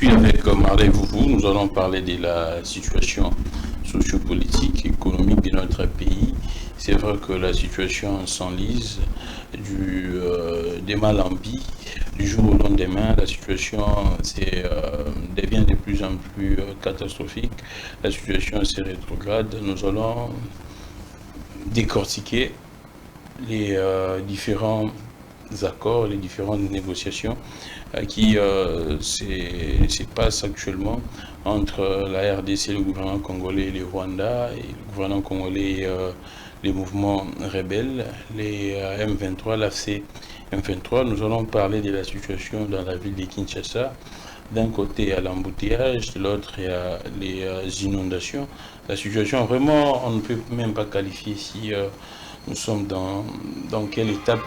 suis avec Marley Vouvou. Nous allons parler de la situation sociopolitique, économique de notre pays. C'est vrai que la situation s'enlise des mal en pis. Du jour au lendemain, la situation devient de plus en plus catastrophique. La situation se rétrograde. Nous allons décortiquer les différents accords, les différentes négociations qui se passent actuellement entre la RDC, le gouvernement congolais et le Rwanda, et le gouvernement congolais et les mouvements rebelles, les M23, l'AFC M23. Nous allons parler de la situation dans la ville de Kinshasa. D'un côté, il y a l'embouteillage, de l'autre, il y a les inondations. La situation, vraiment, on ne peut même pas qualifier si nous sommes dans quelle étape,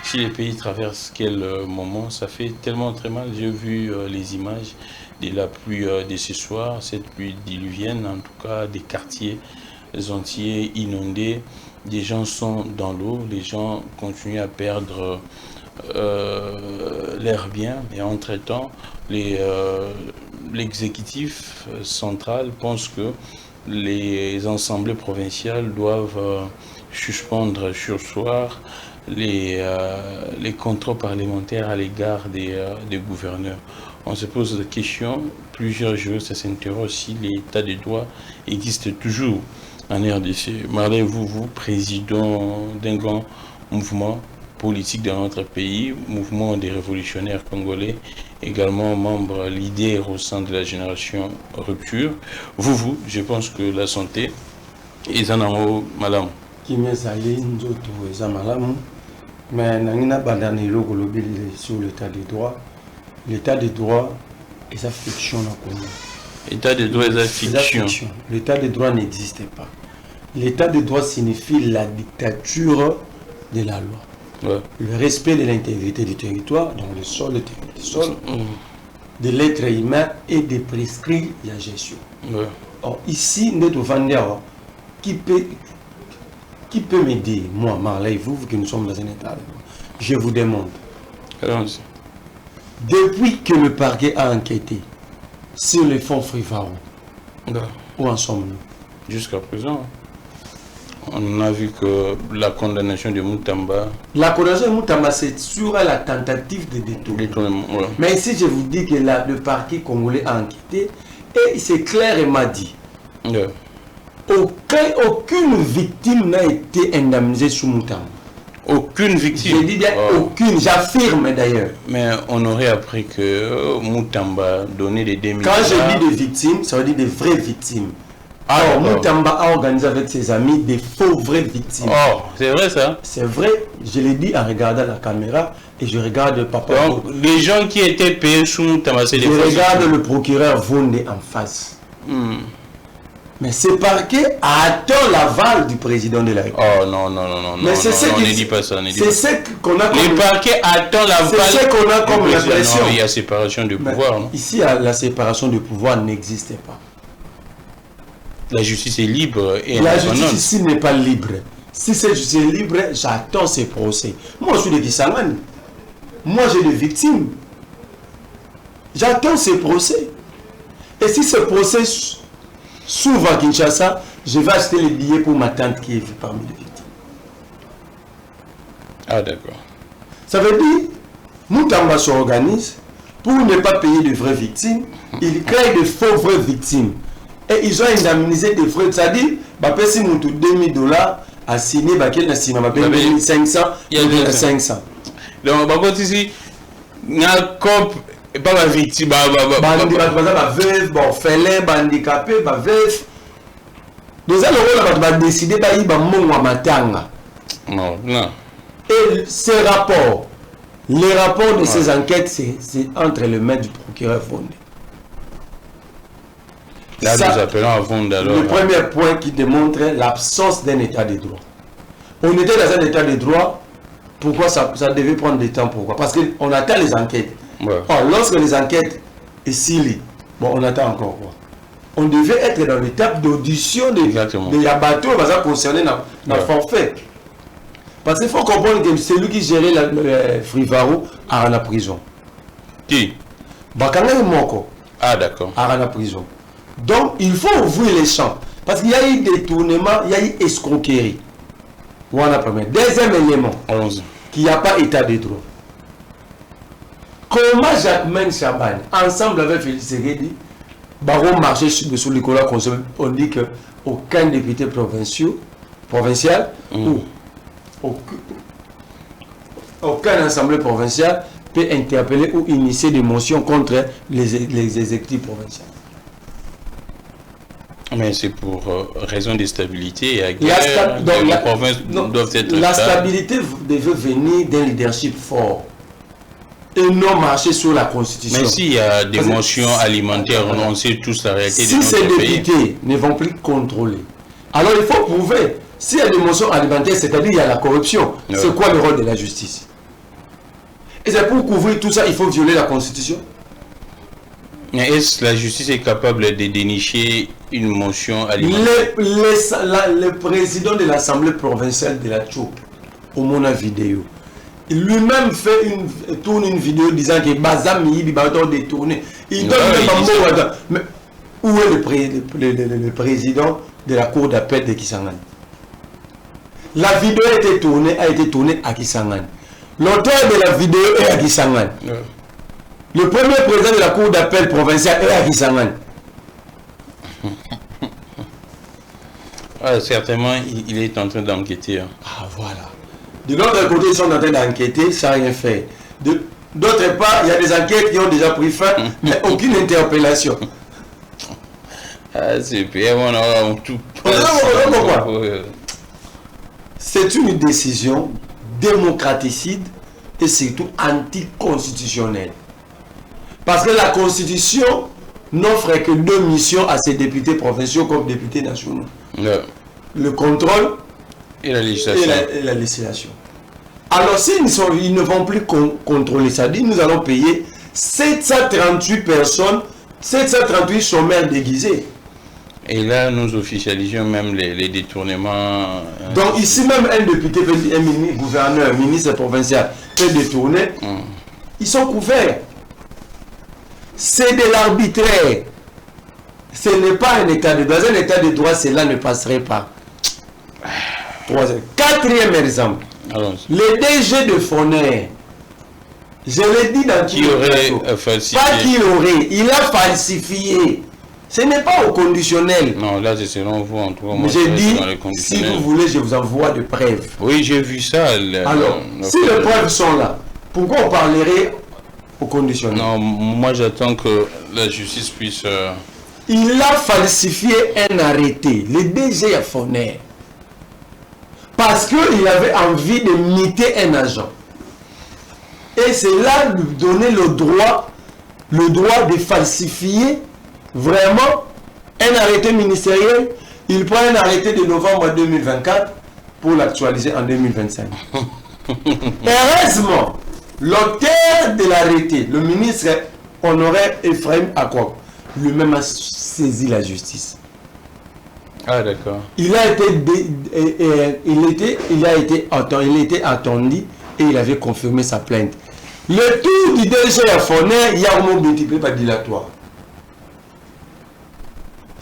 si les pays traversent quel moment. Ça fait tellement très mal. J'ai vu les images de la pluie de ce soir, cette pluie diluvienne, en tout cas des quartiers entiers inondés. Des gens sont dans l'eau, les gens continuent à perdre leurs biens. Et entre-temps, l'exécutif central pense que les assemblées provinciales doivent suspendre sur soir les contrôles parlementaires à l'égard des gouverneurs. On se pose la question, plusieurs jours, ça s'interroge si l'état de droit existe toujours en RDC. Marley Vouvou, président d'un grand mouvement politique dans notre pays, mouvement des révolutionnaires congolais, également membre leader au sein de la génération Rupture. Vous, je pense que la santé est en haut, madame. Mais sur l'état de droit. L'état de droit est sa fiction. L'état de droit est sa fiction. L'état de droit n'existe pas. L'état de droit signifie la dictature de la loi. Ouais. Le respect de l'intégrité du territoire, donc le sol, de l'être humain et de prescrire la gestion. Ouais. Or, ici, notre vendeur, qui peut m'aider, moi, Marley, vous que nous sommes dans un état de droit, je vous demande. Allons-y. Depuis que le parquet a enquêté sur les fonds Frivaro, où en sommes-nous? Jusqu'à présent, on a vu que la condamnation de Moutamba... La condamnation de Moutamba, c'est sur la tentative de détournement. Ouais. Mais ici, je vous dis que le parquet congolais a enquêté, et c'est clair et m'a dit. Ouais. Aucune victime n'a été indemnisée sous Moutamba. Aucune victime. Je dis bien aucune, j'affirme d'ailleurs. Mais on aurait appris que Moutamba donnait des 2000 Quand je dis des victimes, ça veut dire des vraies victimes. Alors, Moutamba a organisé avec ses amis des faux vraies victimes. Oh, c'est vrai ça? C'est vrai, je l'ai dit en regardant la caméra et je regarde papa. Donc, les gens qui étaient payés sous Moutamba, c'est des faux. Je regarde le procureur Vonde en face. Mais ce parquet attend l'aval du président de la République. Oh non. Mais c'est ce ne dis pas ça. C'est ce qu'on a comme... Les parquets attendent l'aval. C'est ce qu'on a comme l'impression. Il y a séparation de pouvoir. Non? Ici, la séparation de pouvoir n'existe pas. La justice est libre et la justice ici n'est pas libre. Si cette justice est libre, j'attends ces procès. Moi, je suis de Kisangani. Moi, j'ai des victimes. J'attends ces procès. Et si ce procès s'ouvre à Kinshasa, je vais acheter les billets pour ma tante qui est parmi les victimes. Ah, d'accord. Ça veut dire, Moutamba s'organise pour ne pas payer de vraies victimes. Il crée de faux vraies victimes. Et ils ont indemnisé des frais. C'est-à-dire, si mon tout $2000 à signer, il y a 500, il y a 500. Donc, par contre, ici, il y a un cop et pas ma victime. Veuve, félin, handicapé, veuf. Donc, on va décider de matanga. Non. Et ces rapports, les rapports de ces enquêtes, c'est entre les mains du procureur Fondé. Là, nous appelons à Vonde alors. Le premier point qui démontre l'absence d'un état de droit. On était dans un état de droit, pourquoi ça devait prendre du temps? Pourquoi? Parce qu'on attend les enquêtes. Ouais. Or, lorsque les enquêtes ici, on attend encore quoi? On devait être dans l'étape d'audition de Yabato concerné dans le forfait. Parce qu'il faut comprendre que c'est lui qui gérait le Frivaro à la prison. Qui? Bakanga Moko. Ah, d'accord. à la prison. Donc, il faut ouvrir les champs. Parce qu'il y a eu détournement, il y a eu escroquerie. Voilà, premier. Deuxième élément, qu'il n'y a pas état de droit. Comment Jacquemaine Chaban, ensemble avec Félix Tshisekedi, Baron marché sur le colloque, on dit qu'aucun député provincial ou aucun assemblée provinciale peut interpeller ou initier des motions contre les exécutifs provinciaux. Mais c'est pour raison de stabilité et les provinces doivent être la stabilité devait venir d'un leadership fort et non marcher sur la constitution. Mais s'il y a des motions alimentaires, on sait tous la réalité de notre pays. Si ces députés ne vont plus contrôler, alors il faut prouver. S'il y a des motions alimentaires, c'est-à-dire il y a la corruption, c'est quoi le rôle de la justice? Et c'est pour couvrir tout ça, il faut violer la constitution. Est-ce que la justice est capable de dénicher une motion alimentaire? Le président de l'Assemblée provinciale de la Tchoup, au mon vidéo, il lui-même tourne une vidéo disant que Bazami va détourner. Il donne même un mot. Mais où est le président de la cour d'appel de Kisangani? La vidéo a été tournée à Kisangani. L'auteur de la vidéo est à Kisangani. Le premier président de la cour d'appel provinciale est à Kisangani. Certainement, il est en train d'enquêter. Ah, voilà. De l'autre côté, ils sont en train d'enquêter sans rien faire. D'autre part, il y a des enquêtes qui ont déjà pris fin, mais aucune interpellation. C'est bien, on a tout. C'est une décision démocraticide et surtout anticonstitutionnelle. Parce que la Constitution n'offre que 2 missions à ces députés provinciaux comme députés nationaux. Le contrôle et la législation. Et la législation. Alors, s'ils ne vont plus contrôler ça, nous allons payer 738 personnes, 738 chômeurs déguisés. Et là, nous officialisons même les détournements. Donc ici même, un député, un gouverneur, ministre provincial peut détourner. Ils sont couverts. C'est de l'arbitraire. Ce n'est pas un état de droit. Dans un état de droit, cela ne passerait pas. Quatrième exemple. Le DG de Foner. Je l'ai dit dans qui aurait falsifié. Pas qui aurait. Il a falsifié. Ce n'est pas au conditionnel. Non, là, c'est selon vous, en tout cas. J'ai dit, si vous voulez, je vous envoie des preuves. Oui, j'ai vu ça. Alors, si les preuves sont là, pourquoi on parlerait au conditionnel? Non, moi, j'attends que la justice puisse... Il a falsifié un arrêté, le DG à Foner, parce qu'il avait envie de miter un agent. Et c'est là lui donner le droit de falsifier vraiment un arrêté ministériel. Il prend un arrêté de novembre 2024 pour l'actualiser en 2025. Heureusement, l'auteur de l'arrêté, le ministre Honoré Ephraim Akwab, lui-même a saisi la justice. Ah, d'accord. Il a été attendu et il avait confirmé sa plainte. Le tour du DG à Foner, il y a un mot multiplié par dilatoire.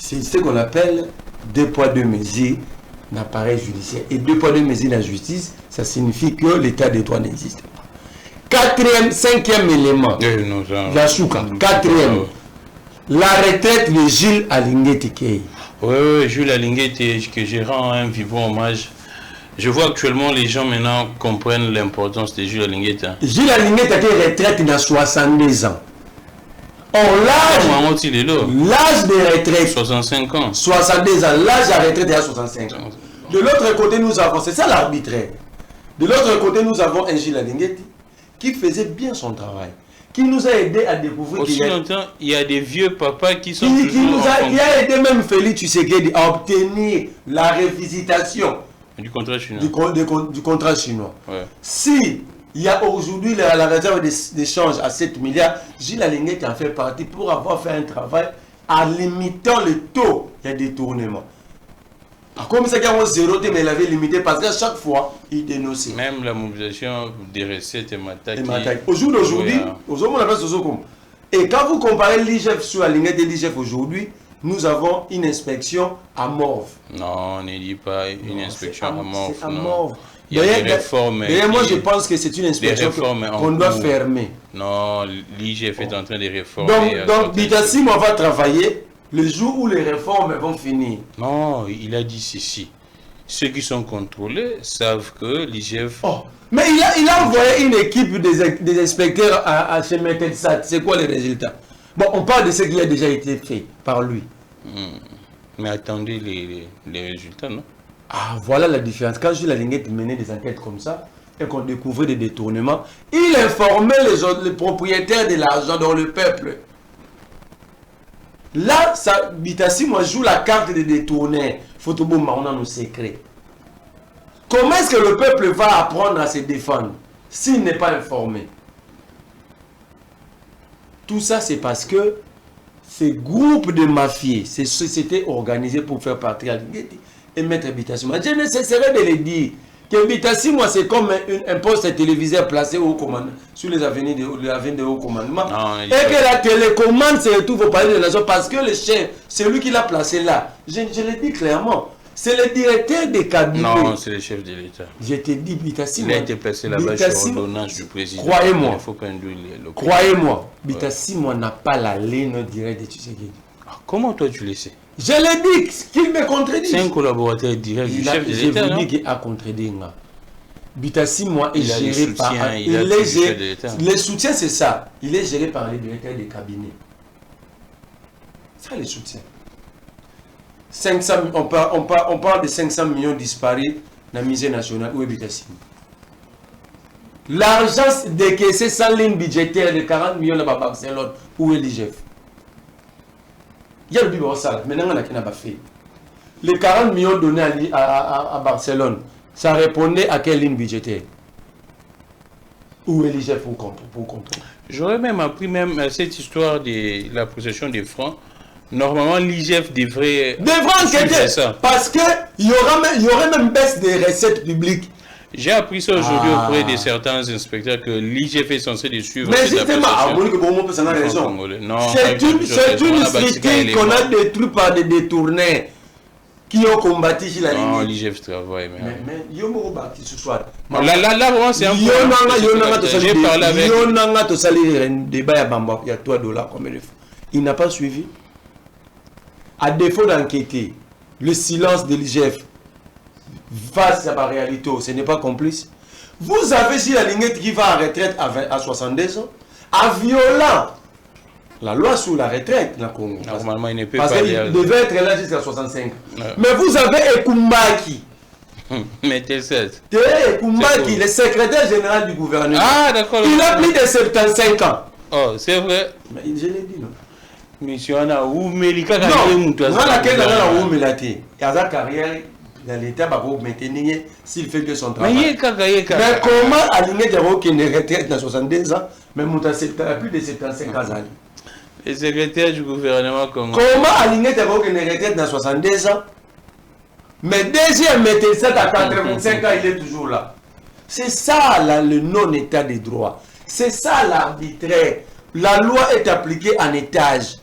C'est ce qu'on appelle 2 poids 2 mesures d'appareil judiciaire. Et 2 poids 2 mesures de la justice, ça signifie que l'état de droit n'existe pas. Cinquième élément, la chouka. Quatrième, la retraite de Jules Alingué-Tikei. Oui, Jules Alingué, que je rends un vivant hommage. Je vois actuellement les gens maintenant comprennent l'importance de Jules Alingué. Jules Alingué a été retraite dans 62 ans. Or, l'âge de retraite, 65 ans. 62 ans, l'âge de retraite est à 65 ans. De l'autre côté, nous avons, c'est ça l'arbitraire. De l'autre côté, nous avons un Jules Alingué qui faisait bien son travail, qui nous a aidé à découvrir. Aussi longtemps, il y a des vieux papas qui sont il a aidé même Félix Tshisekedi à obtenir la révisitation du contrat chinois. Du contrat chinois. Ouais. Si il y a aujourd'hui la réserve d'échange à 7 milliards, Jules Alingué qui en fait partie pour avoir fait un travail en limitant le taux de détournement. Comme ça, il y a un zéro, mais il avait limité parce qu'à chaque fois, il dénonçait. Même la mobilisation des recettes et Mataki. Au jour d'aujourd'hui, on appelle ce comme Et quand vous comparez l'IGF sur la lignette de l'IGF aujourd'hui, nous avons une inspection à Morve. Non, on ne dit pas une inspection à Morve. C'est à Morve. Il y a des réformes. D'ailleurs, moi, je pense que c'est une inspection qu'on doit fermer. Non, l'IGF est en train de réformer. Donc Bitassim, on va travailler le jour où les réformes vont finir. Non, il a dit ceci. Ceux qui sont contrôlés savent que l'IGF... Oh, mais il a envoyé une équipe des inspecteurs à chez Metelsat. C'est quoi les résultats? Bon, on parle de ce qui a déjà été fait par lui. Mais attendez les résultats, non? Ah, voilà la différence. Quand Gilles Alinguet menait des enquêtes comme ça et qu'on découvrait des détournements, il informait les propriétaires de l'argent dans le peuple. Là, Bitassim joue la carte des détournés. Photobomba, on a nos secrets. Comment est-ce que le peuple va apprendre à se défendre s'il n'est pas informé? Tout ça, c'est parce que ces groupes de mafieux, ces sociétés organisées pour faire partie à Alinguet et mettre Bitassim. Je ne cesserai de le dire que Bitassim, c'est comme un poste téléviseur placé au commandement, sur les avenues de haut commandement. Et que la télécommande se retrouve au palais de la nation parce que le chef, c'est lui qui l'a placé là. Je le dis clairement. C'est le directeur des cabinets. Non, c'est le chef de l'État. Je te dis, Bitassim. Il a été placé là-bas sur ordonnance du président. Croyez-moi. Il faut conduire le Croyez-moi, Bitassim n'a pas la ligne directe de Tshisekedi. Comment toi tu le sais? Je l'ai dit, qu'il me contredit. C'est un collaborateur direct du chef de l'État. Je vous dis qu'il a contredit. Bitassim est géré par... Le soutien, c'est ça. Il est géré par les directeurs des cabinets. Ça, le soutien. 500, on parle de 500 millions disparus dans la misère nationale. Où est Bitassim? L'argent décaissé sans ligne budgétaire de 40 millions là-bas à Barcelone. Où est l'IGF? Il y a le bureau sale. Maintenant, on a pas fait. Les 40 millions donnés à Barcelone, ça répondait à quelle ligne budgétaire? Où est l'IGF pour comprendre? J'aurais même appris cette histoire de la possession des francs. Normalement, l'IGF devrait enquêter ça. Parce qu'il y aurait même baisse des recettes publiques. J'ai appris ça aujourd'hui auprès de certains inspecteurs que l'IGF est censé de suivre. Mais justement, c'est une structure qu'on a détruite par des détournés qui ont combattu la ligne. Non, l'IGF travaille. Mais il y a un bâti ce soir. Là, vraiment, c'est un peu. J'ai parlé avec. Il n'a pas suivi. À défaut d'enquêter, le silence de l'IGF face à la réalité, ce n'est pas complice. Vous avez si la lignette qui va en retraite à 62 ans, en violant la loi sur la retraite dans le Congo. Normalement, il ne peut parce pas. Parce qu'il devait être là jusqu'à 65 ans. Mais vous avez Ekumbaki. Mais t'es 7. Ekumbaki, le secrétaire général du gouvernement. Ah, d'accord. Il a plus de 75 ans. Oh, c'est vrai. Mais je l'ai dit, non. Monsieur Anna, où Melika non, il y a sa carrière dans l'État, s'il fait que son travail. Mais comment aligner des gens qui ne retraite dans 62 ans, mais il a plus de 75 ans? Le secrétaire du gouvernement comment aligner des gens qui ne retraite dans 62 ans, mais deuxième médecin à 85 ans, il est toujours là? C'est ça le non-état des droits. C'est ça l'arbitraire. La loi est appliquée en étage.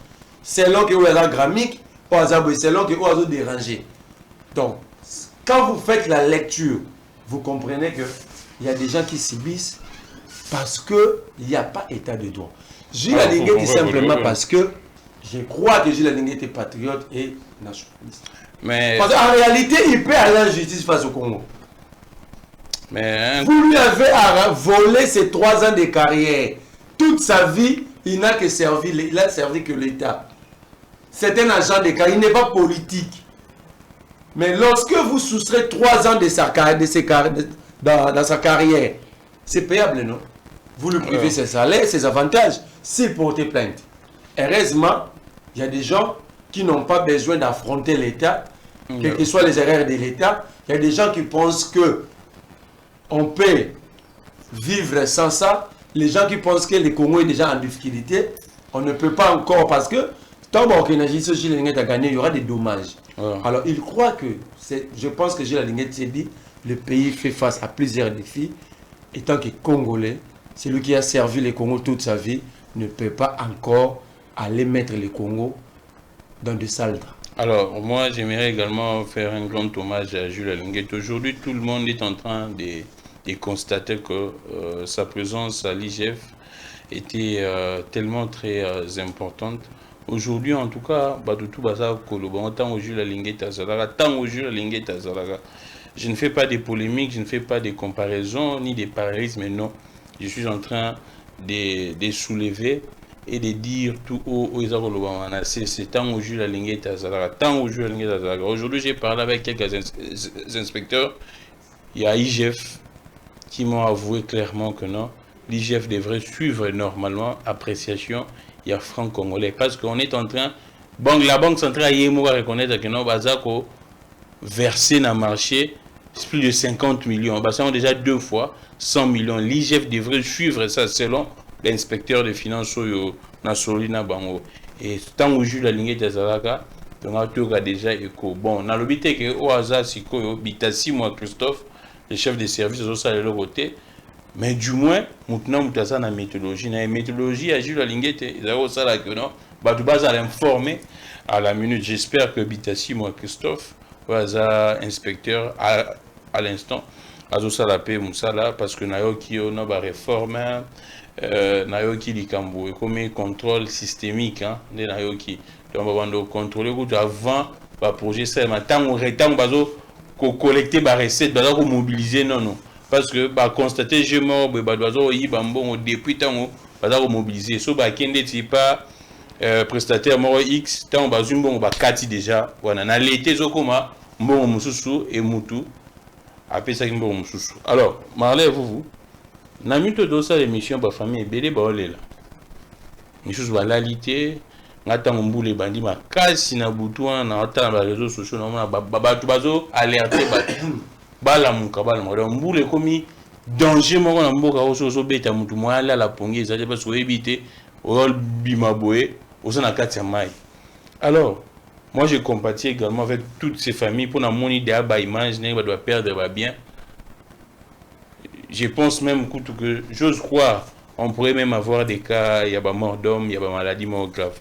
Selon que vous êtes gramique, selon que vous êtes dérangé. Donc, quand vous faites la lecture, vous comprenez qu'il y a des gens qui subissent parce qu'il n'y a pas état de droit. Gilles Alinguet dit simplement parce que je crois que Gilles Alinguet est patriote et nationaliste. Mais... Parce qu'en réalité, il peut aller en justice face au Congo. Mais... Vous lui avez volé ses 3 ans de carrière. Toute sa vie, il n'a que servi, il a servi que l'État. C'est un agent de carrière, il n'est pas politique. Mais lorsque vous soustrayez 3 ans de sa carrière, dans sa carrière, c'est payable, non? Vous lui privez ses salaires, ses avantages, s'il porte plainte. Heureusement, il y a des gens qui n'ont pas besoin d'affronter l'État, quelles que soient les erreurs de l'État. Il y a des gens qui pensent que on peut vivre sans ça. Les gens qui pensent que le Congo est déjà en difficulté, on ne peut pas encore parce que tant que Gilles Alinguet a gagné, il y aura des dommages. Alors il croit que, je pense que Gilles Alinguet s'est dit, le pays fait face à plusieurs défis. Étant que Congolais, c'est lui qui a servi le Congo toute sa vie, ne peut pas encore aller mettre le Congo dans de sales draps. Alors, moi, j'aimerais également faire un grand hommage à Jules Alinguet. Aujourd'hui, tout le monde est en train de constater que sa présence à l'IGF était tellement très importante. Aujourd'hui, en tout cas, je ne fais pas de polémiques, je ne fais pas de comparaisons ni de parallélismes, mais non. Je suis en train de soulever et de dire tout haut c'est tant au juge la ligne tant au juge la ligne. Aujourd'hui, j'ai parlé avec quelques inspecteurs. Il y a IGF qui m'ont avoué clairement que non, l'IGF devrait suivre normalement appréciation. Il y a franc congolais parce qu'on est en train, bon, la banque centrale va reconnaître que non, Bazako versé dans le marché plus de 50 millions. Bah, ça on déjà 2 fois 100 millions. L'IGF devrait suivre ça selon l'inspecteur des finances na Solina Bango. Et tant que je la ligne de Zalaka, on a déjà écho. Bon, on a l'obité que au hasard, si Bitasi, moi, Christophe, le chef des services, au ça de leur côté. Mais du moins, maintenant, on a la méthodologie. La méthodologie, à Jules la ligne de Zalaka, que non, bah, tu vas l'informer à la minute. J'espère que Bitasi, moi, Christophe, au hasard, inspecteur, à l'instant, à la paix, Moussala, parce que Nayoki, on a une réforme. Nayoki likambo comme contrôle systémique hein de Nayoki donc on va contrôler avant ba projet ça mais tant on bazo ko collecter ba recette bazo ko mobiliser non parce que ba constater je mort ba bazo yi bambon depuis tant bazo ko mobiliser so ba kende ti pas prestataire mort X tant bazo bon ba kati déjà wana na l'été zokoma mbongo mususu et mutu après ça mbongo mususu alors marlez vous na mito dosa l'émission ba famille ebele ba olela misusu balalité ngata ngombule bandi makasi na butuana na ata ba réseaux sociaux na mona batu bazo alerter bala muka bala mo mbule komi danger moko na mboka oso beta mutu mwala la pongi ezali parce que ebité o bima boye oso na kati ya mai. Alors moi je compatis également avec toutes ces familles pour na moni de ba image ne ba doit perdre ba bien. Je pense même que j'ose croire, on pourrait même avoir des cas, il y a pas mort d'homme, il y a pas maladie mort grave.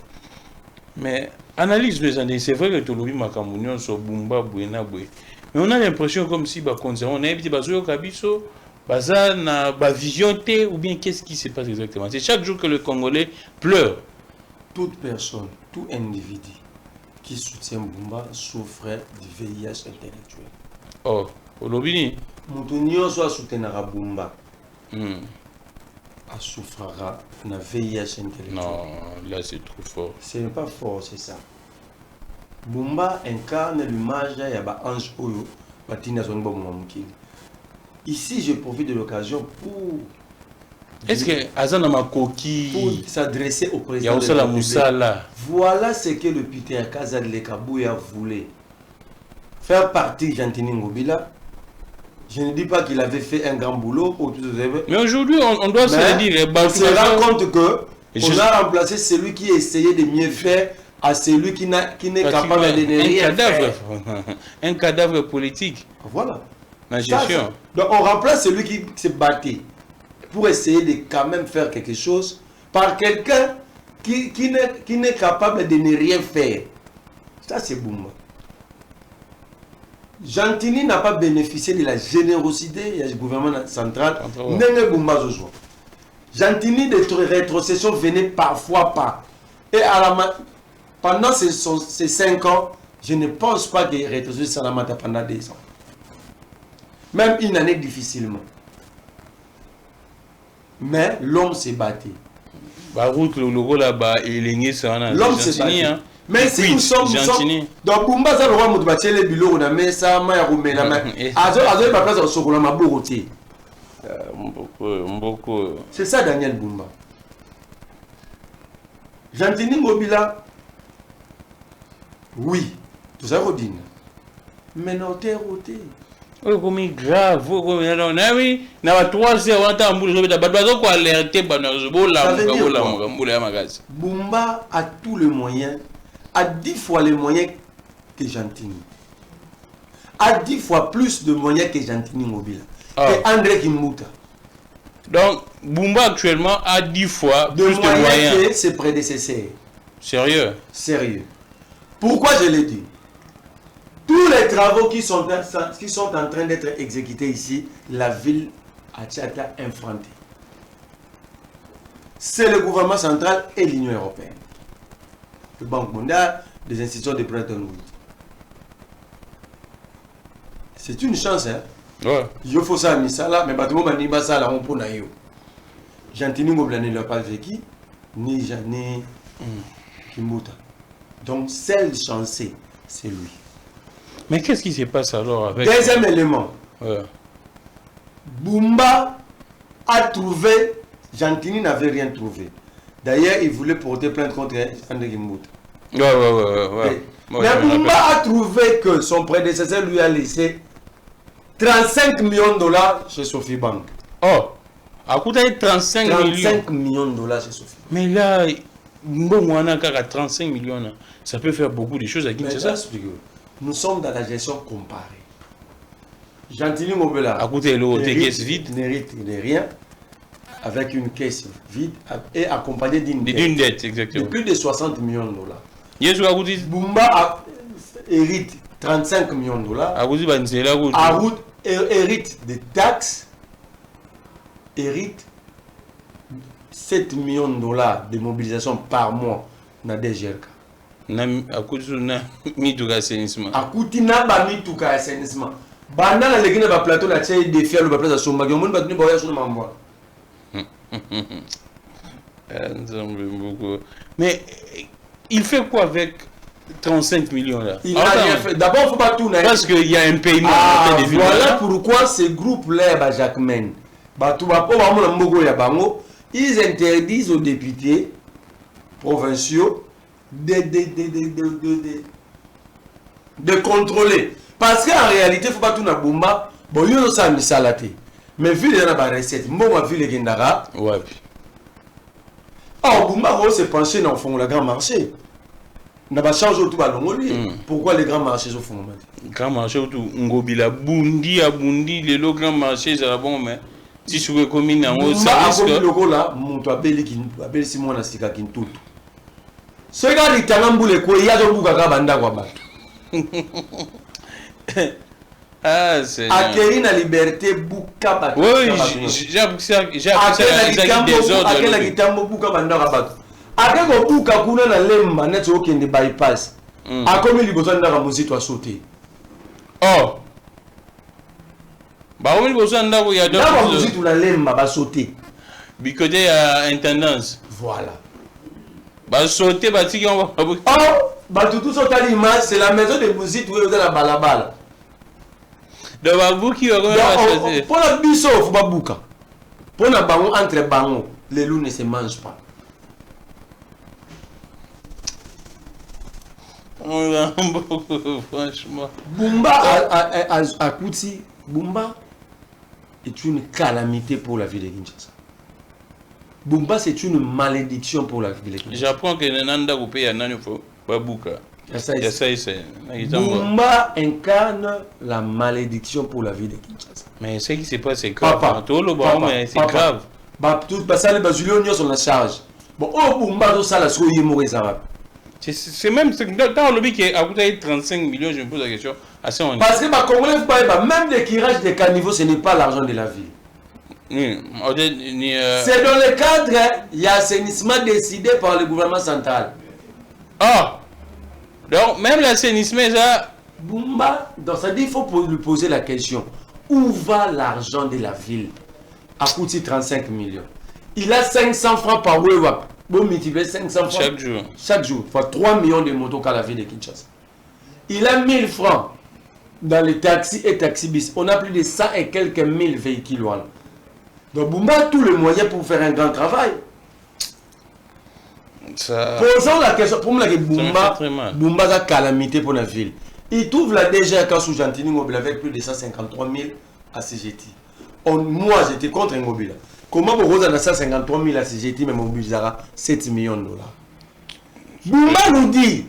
Mais analyse les années, c'est vrai que tout le monde m'a camounion sur Bumba, Bouena, Boué. Mais on a l'impression comme si, on a un petit bazo, Kabiso, Bazan, vision T, ou bien qu'est-ce qui se passe exactement? C'est chaque jour que le Congolais pleure. Toute personne, tout individu qui soutient Bumba souffre du VIH intellectuel. Oh, au lobby. Moutounio soit soutenu Bumba. A souffrira na VIH intellectuel. Non, là c'est trop fort. Ce n'est pas fort, c'est ça. Bumba incarne l'image de Ange Oyo, Batina Zonbo Mouamukili. Ici, je profite de l'occasion pour. Est-ce que Azana Makoki. Pour s'adresser au président. Il y a aussi la Moussala. Voilà ce que le Peter Kazad Lekabouya voulait. Faire partie de Jantini Ngobila. Je ne dis pas qu'il avait fait un grand boulot pour tout ça. Mais aujourd'hui, on doit se le dire. On se rend compte que on a remplacé celui qui essayait de mieux faire à celui qui n'est capable de ne rien faire. Un cadavre politique. Voilà. La gestion. Donc on remplace celui qui se battait pour essayer de quand même faire quelque chose par quelqu'un qui n'est capable de ne rien faire. Ça c'est Bumba. Jantini n'a pas bénéficié de la générosité du gouvernement central. N'est Bumba Zozo. Jantini de rétrocession venait parfois pas. Et pendant ces 5 ans, je ne pense pas qu'il rétrocession Salamata pendant 2 ans. Même une année difficilement. Mais l'homme s'est battu. L'homme s'est battu. Mais si nous sommes donc Bumba za roi mutbatie le biloko na mesa ma ya rumela ma azo pas place au sokola maboroté. C'est ça Daniel Bumba. Jantini Ngobila. Oui, tout ça redine. Mais notaire roté. Oui, comme grave, oui, na 3 heures on attend mbulu ba bazo ko alerter banazo bola mbula magazi. Bumba a tous les moyens, a 10 fois les moyens que Jantini. A 10 fois plus de moyens que Jantini Ngobila. Et André Kimbuta. Donc, Bumba actuellement a 10 fois de plus de moyens que ses prédécesseurs. Sérieux? Sérieux. Pourquoi je l'ai dit? Tous les travaux qui sont en train d'être exécutés ici, la ville a Tchata infrantée. C'est le gouvernement central et l'Union européenne. Le Banque mondiale, des institutions de Bretton Woods. C'est une chance, hein? Ouais. Il faut ça, mais ça là, mais bâtiment, ni ça là, on peut naïo. J'entends Ngobla ne l'a pas vécu, ni Jané Kimbuta. Donc, celle chancée, c'est lui. Mais qu'est-ce qui se passe alors avec... Deuxième élément. Ouais. Bumba a trouvé, Gentini n'avait rien trouvé. D'ailleurs, il voulait porter plainte contre André Kimbuta. Ouais. Mais Bumba a trouvé que son prédécesseur lui a laissé 35 millions de dollars chez Sophie Bank. Oh, à coût de 35 millions de dollars chez Sophie. Mais là, bon, on a 35 millions. Ça peut faire beaucoup de choses à Kinshasa. Nous sommes dans la gestion comparée. Gentili Mobela à côté de l'eau, des caisses vides. N'hérite de rien, avec une caisse vide et accompagnée d'une dette, exactement. De plus de 60 millions de dollars. Yes, Bumba hérite 35 millions de dollars. Aoud hérite des taxes, hérite 7 millions de dollars de mobilisation par mois dans des GLK. Akoutina mituka assainissement. Akoutina ba mituka assainissement. Banda na legine ba plateau na tchai de fier le ba plateau somba mon ba tuni ba ya sunu mambo. Mais il fait quoi avec 35 millions là? Il n'a rien fait. D'abord, il ne faut pas tout. Parce qu'il y a un paiement. Voilà pourquoi ces groupes-là, Jacquemin, ils interdisent aux députés provinciaux de contrôler. Parce qu'en réalité, il ne faut pas tout na Bumba. Bon, il y a ça, mais vu les recettes, moi, vu les Gendara. Ouais. Ah, Bumba, on s'est penché dans le fond, le grand marché. On a changé tout à Pourquoi les grands marchés au fond? Grand marché autour, Ngobila, Bundi, Abundi, les grands marchés, c'est bon, mais si je veux commis dans le service. Le là, mon toit belli qui appelle Simon Nastika qui tout. Ce gars, il t'a l'amboulé, quoi, il y a un bouga banda quoi. Ah, c'est. Acquérir la liberté, bouka banda. Oui, j'ai appris ça des ordres. Acquérir la guitare, bouka banda. Après que vous avez na lemba net au kende bypass. A comme il besoin de musique à sauter. Oh. Bah on besoin d'abord il y a d'autres. La musique la lemba va sauter. Bicoté à intendance. Voilà. Bah sauter bah si on va. Oh, bah tout ça l'image, c'est la maison de musique où vous avez la balabala. Donc vous qui aurez la pour la biso faut pas bouka. Pour la bango entre bango, les loups ne se mangent pas. Franchement. Bumba à Kouti, Bumba est une calamité pour la ville de Kinshasa. Bumba c'est une malédiction pour la ville de Kinshasa. J'apprends que Nanda vous paye à Nanufo, Babouka. Bumba incarne la malédiction pour la ville de Kinshasa. Mais ce qui se passe c'est grave. C'est grave. Tout ça les basulons sont la charge. Bon, oh Bumba ça la soye mourir ça. C'est même dans le but qui a coûté 35 millions, je me pose la question. Parce que les Congolais, même le curage des caniveaux, ce n'est pas l'argent de la ville. C'est dans le cadre, il y a assainissement décidé par le gouvernement central. Ah! Donc, même l'assainissement, ça. Bumba, donc ça dit il faut lui poser la question. Où va l'argent de la ville? À coûté 35 millions. Il a 500 francs par WhatsApp. Bon, multiplier 500 francs chaque jour. Fois 3 millions de motos qu'à la ville de Kinshasa. Il a 1000 francs dans les taxis et taxi-bis. On a plus de 100 et quelques 1000 véhicules. Donc, Bumba a tous les moyens pour faire un grand travail. Posons la question. Pour moi, Bumba a calamité pour la ville. Il trouve la DGA sous Gentini Mobile avec plus de 153 000 à CGT. Moi, j'étais contre Immobile. Comment vous avez 153 000 à CGT, mais mobilisera 7 millions de dollars? Bumba nous dit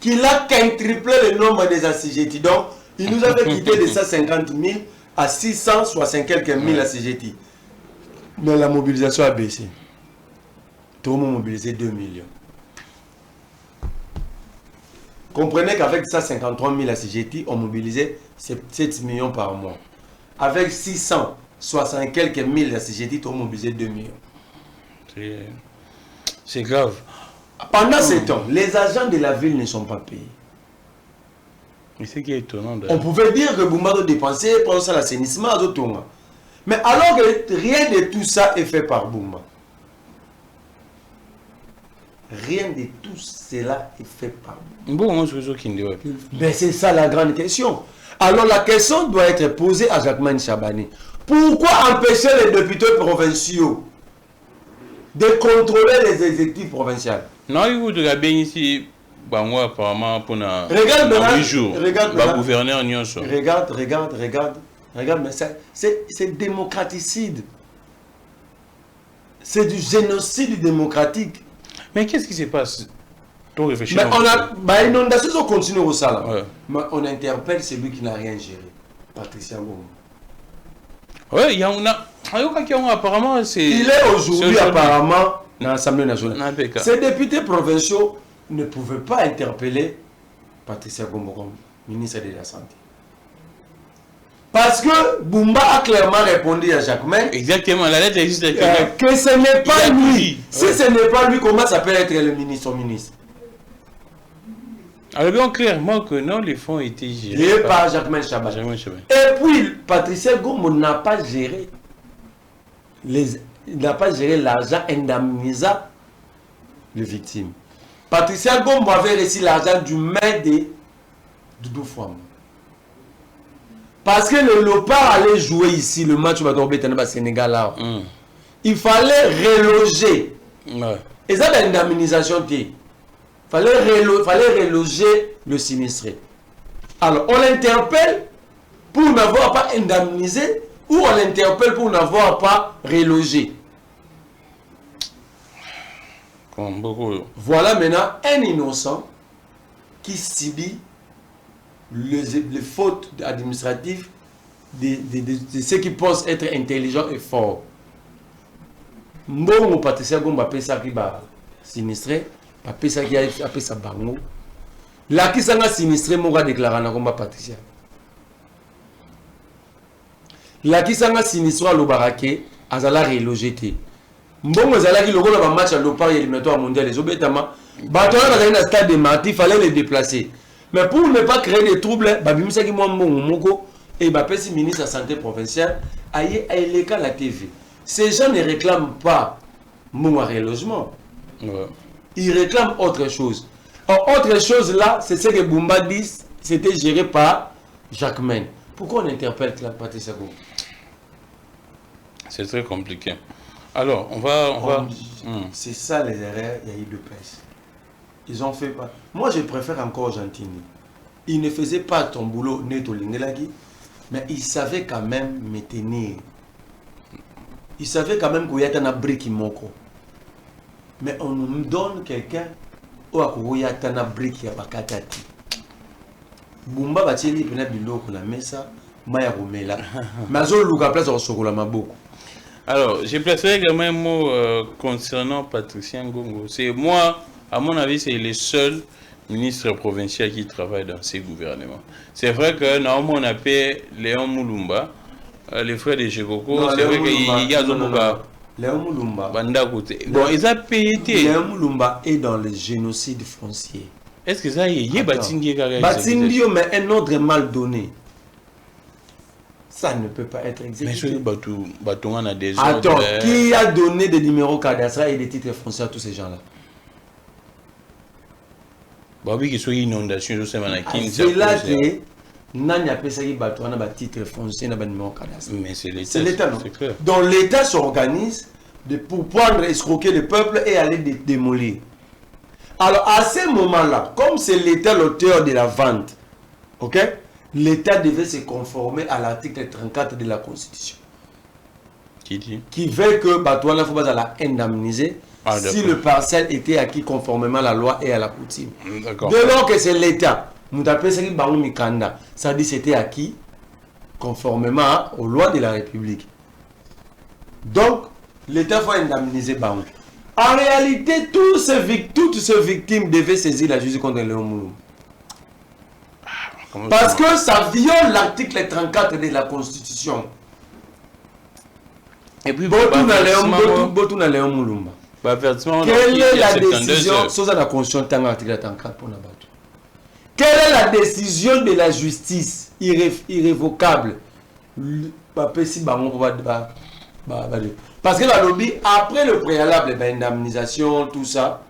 qu'il a quintuplé le nombre des ACGT. Donc, il nous avait quitté de 150 000 à 660 quelques mille à CGT. Mais la mobilisation a baissé. Tout le monde mobilisé 2 millions. Comprenez qu'avec 153 000 à CGT, on mobilisait 7 millions par mois. Avec 660 quelques mille à CGT, on mobilisait 2 millions. C'est grave. Pendant ce temps, les agents de la ville ne sont pas payés. Mais c'est qui est étonnant. On pouvait dire que Bumba doit dépenser pour ça l'assainissement à d'autres. Mais alors que rien de tout ça est fait par Bumba. Rien de tout cela est fait par Bumba. Mais c'est ça la grande question. Alors la question doit être posée à Jacquemain Chabani. Pourquoi empêcher les députés provinciaux de contrôler les exécutifs provinciaux? Non, il voudrait bien ici, moi apparemment pour regarde 8 jours. Regarde, gouverneur regarde, mais c'est démocraticide. C'est du génocide démocratique. Mais qu'est-ce qui se passe? Mais on a inondation, on continue au salon. Ouais. Mais on interpelle celui qui n'a rien géré. Patricia Ngoma. Oui, il y en a. Apparemment, il est aujourd'hui apparemment dans l'Assemblée nationale. Ces députés provinciaux ne pouvaient pas interpeller Patricia Ngoma comme ministre de la Santé. Parce que Bumba a clairement répondu à Jacquemain. Exactement, la lettre existe. Que ce n'est pas lui. Si ce n'est pas lui, comment ça peut être le ministre, son ministre? Alors bien clairement que non, les fonds étaient gérés par Jacquemain Chabani. Et puis, Patricia Ngoma n'a pas géré l'argent indemnisant les victimes. Patricia Ngoma avait reçu l'argent du maire de Doudou Fouam. Parce que le Lopar allait jouer ici le match au Sénégal là. Il fallait reloger. Et ça, l'indemnisation qui fallait reloger le sinistré. Alors, on l'interpelle pour n'avoir pas indemnisé ou on l'interpelle pour n'avoir pas relogé. Comme beaucoup. Voilà maintenant un innocent qui subit les fautes administratives de ceux qui pensent être intelligents et forts. Mbongo Patricia Ngoma pesa qui va sinistré. Pesa qui a pesa bango. La qui s'en a sinistré m'aura déclaré na Ngoma Patricia. La qui s'en a sinistré à l'Obarake azala relogé. Mbongo zala qui logo na match à l'Opar éliminatoire mondial les obétama. Batola dans un stade de Marti, fallait les déplacer. Mais pour ne pas créer des troubles, Babimisa qui m'a moko et Bapesi ministre de la santé provinciale aille à la TV. Ces gens ne réclament pas mon relogement. Ouais. Ils réclament autre chose. Or, autre chose là, c'est ce que Bumba dit, c'était géré par Jacquemain. Pourquoi on interpelle Patricia Ngoma? C'est très compliqué. Alors, on va... C'est ça les erreurs, il y a eu de presse. Ils ont fait pas. Moi, je préfère encore Gentini. Il ne faisait pas ton boulot net au Lingelagi, mais il savait quand même me tenir. Il savait quand même qu'il y a un brique moko. Mais on nous donne quelqu'un où il y a un brique ya bakatati. Bumba bateli pena biloko na mesa maya romela. Mazo luka place au sokola maboko. Alors, j'ai placé quand même un mot concernant Patricia Ngoma. C'est moi. À mon avis, c'est le seul ministre provincial qui travaille dans ces gouvernements. C'est vrai que normalement on appelle Léon Moulumba, les frères de Jekoko. C'est vrai qu'il y a Léon Moulumba. Bon, ils ont payé. Léon Moulumba est dans le génocide foncier. Est-ce que ça y est Batindio, mais un ordre mal donné. Ça ne peut pas être exécuté. Mais on a des ordres. Attends, qui a donné des numéros cadastres et des titres fonciers à tous ces gens-là? Oui, qui soit inondation, je sais pas. C'est là que Nanya Pesaki Batouana va titre foncier na numéro cadastre. Mais c'est l'État. C'est l'État, non? Donc l'État s'organise pour prendre, escroquer le peuple et aller démolir. Alors à ce moment-là, comme c'est l'État l'auteur de la vente, ok, l'État devait se conformer à l'article 34 de la Constitution. Qui veut que Batouana faut pas la indemniser. Si le parcelle était acquis conformément à la loi et à la coutume. Dès lors que c'est l'État, nous appelons ça Mikanda, ça dit c'était acquis conformément aux lois de la République. Donc, L'État faut indemniser Bango. En réalité, toutes ces victimes devaient saisir la justice contre Léon Moulou. Parce que ça viole l'article 34 de la Constitution. Et puis, Quelle est la décision sur la Constitution l'article 34 pour la battre? Quelle est la décision de la justice irrévocable? Parce que la lobby, après le préalable, l'indemnisation, tout ça,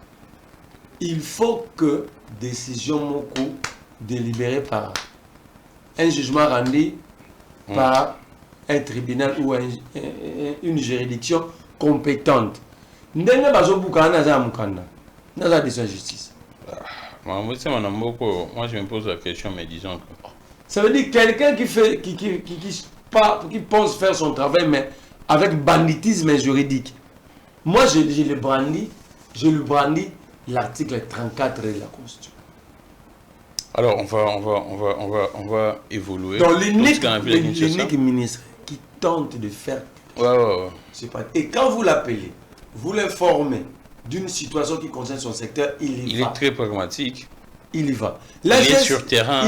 il faut que décision Moko délibérée par un jugement rendu par un tribunal ou une juridiction compétente. Moi, je me pose la question, mais disons que... Ça veut dire quelqu'un qui pense faire son travail, mais avec banditisme juridique. Moi, je le brandis l'article 34 de la Constitution. Alors, on va évoluer. Donc, l'unique ministre qui tente de faire... C'est pas... Et quand vous l'appelez, vous l'informez d'une situation qui concerne son secteur, il est très pragmatique. Il y va. Il est sur terrain.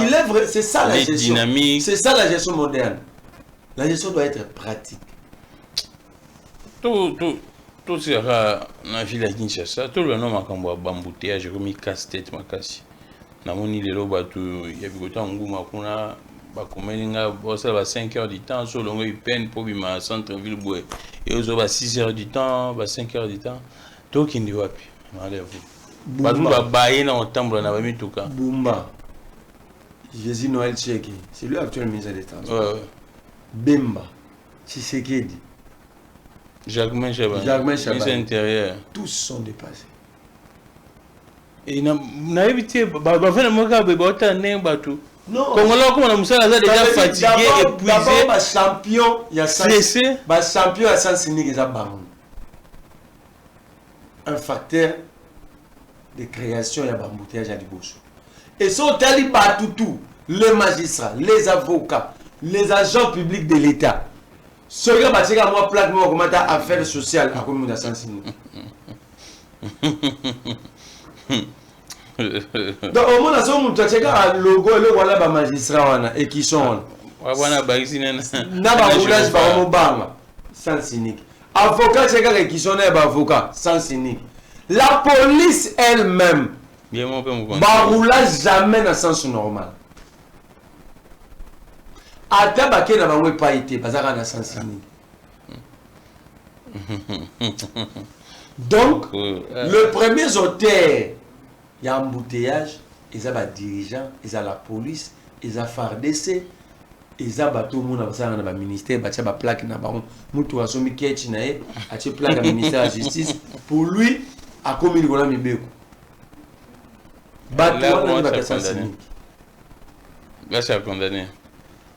C'est ça la gestion. Dynamique. C'est ça la gestion moderne. La gestion doit être pratique. Tout sera dans la ville de Kinshasa. Tout le nom a comme embouteillage, j'ai remis casse-tête, ma casse. Namoni les lots il y a beaucoup de temps kuna bakomelinga bossa ba 5 heures du temps sur longue peine pour bima centre ville boé et aux 6 heures du temps, 5 heures du temps. To kindi wapi? Malez-vous. Batu ba baye na otambola na ba mituka. Bumba. Jésus Noël Tchèque, c'est lui actuel ministre d'État. Bemba, Tshisekedi, Jacquemain Chabani, ministre intérieur. Tous sont dépassés. Et na évité ba faire mo ka ba tané batu. Non. Congolais comme on a musala déjà fatigué, épuisé. D'abord ba champion, il y a champion à Sansini qui a bam. Un facteur de création, il y a embouteillage à Liboso. Et ce hôtel tout, les magistrats, les avocats, les agents publics de l'État. Ce qui va dire moi plaque moi comment affaires sociales à commune de Sansini. Donc au moins ça on t'a checké logo le voilà ba magistrat et qui sont wana baisina na ba roulage ba mobanga sans cynique. Avocat checké qui sont ba avocat sans cynique. La police elle-même ba roulage jamais dans sens normal. Ata ba ke na ba pas été bazaka na sens cynique. Donc le premier auteur il y a un embouteillage, il y a des dirigeants, il y a la police, il y a FARDC, il y a tout le monde dans le ministère, il y a des plaques dans le ministère de la Justice. Pour lui, à combien de là, c'est condamné.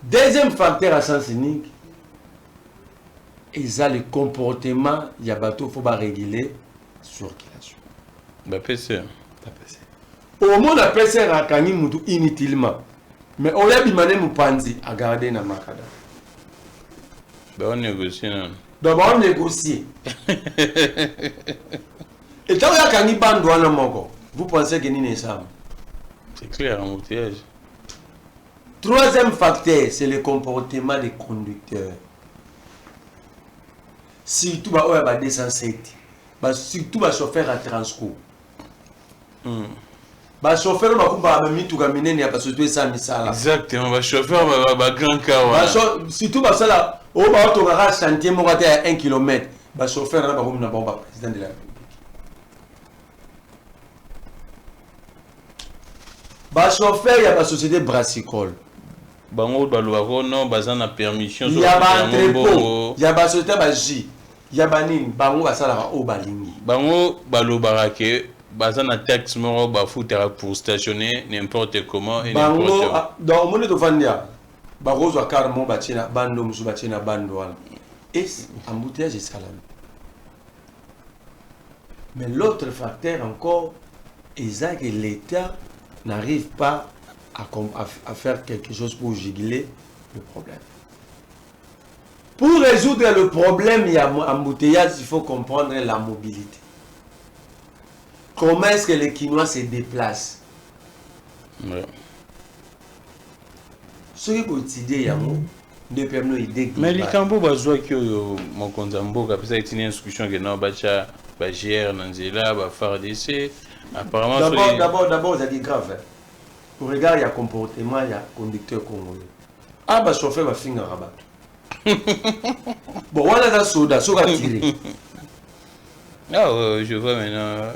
Deuxième facteur à sens unique, il y a le comportement, il y a bateau, il faut réguler circulation. PC. Au monde a PC rakani mutu inutilement. Mais on l'a bimane mupanzi à garder na makada. On négocie non. Donc on négocie. Et tant que kani bando na moko, vous pensez que ni ça? C'est clair, embouteillage. Troisième facteur, c'est le comportement des conducteurs. Surtout ba 207. Surtout ba chauffeur à transport. Ba chauffeur ba mituka minene ya surtout ça misala. Exactement, ba chauffeur ba grand car. Surtout ba sala o ba to ga chantier mo à 1 km. Ba chauffeur na ba comme na ba président de la République. Ba chauffeur ya ba société brassicole. Bango ba lo non bazana permission sur entrepôt. Ya ba société ba J. Ya ba nini bango ba sala o ba lingi. Bango ba lo barake bazana taxe moro ba foutera pour stationner n'importe comment et n'importe où. Dans mon de Vandia, ba rozo carmo ba china bando musu ba china bando wana. Et embouteillage est salam. Mais l'autre facteur encore est que l'État n'arrive pas à faire quelque chose pour juguler le problème. Pour résoudre le problème, il y a embouteillage, il faut comprendre la mobilité. Comment est-ce que les Quinois se déplacent? Ouais. Ce qui peut étudier, il y a une idée. Mais les cambo bazwa qui mon konzambo kapisa itini instruction que non bacha ba GR nanzela ba FARDC apparemment d'abord ça dit grave. Au regard il y a comportement, il y a conducteur congolais. Ah bah chauffeur va finir rabat. Bon voilà ça soda, ça va tirer. Ah je vois maintenant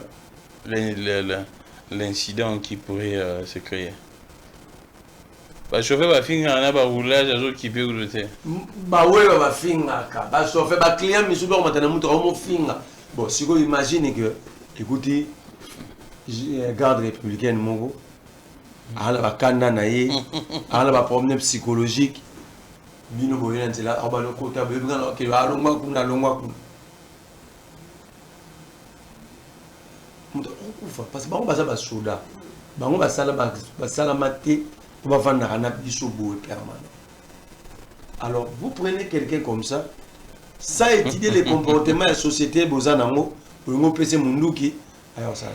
l'incident qui pourrait se créer. Bah chauffeur va finir en bas roulage à qui peut rouler. Bah ouais va finir ka. Bah chauffeur ba client mais souvent maintenant mutu on finir. Bon si vous imaginez que écoutez garde républicaine mongo ala ba kanda na ye ala ba problème psychologique bino boyena ntela aba le côté ba bingana ke ba longwa kuna mutu ukufa parce que bango baza ba soda bango basala maté pour va vendre un biso beau permanent. Alors vous prenez quelqu'un comme ça étudier les comportements de la société bozanamo pour PC munduki alors ça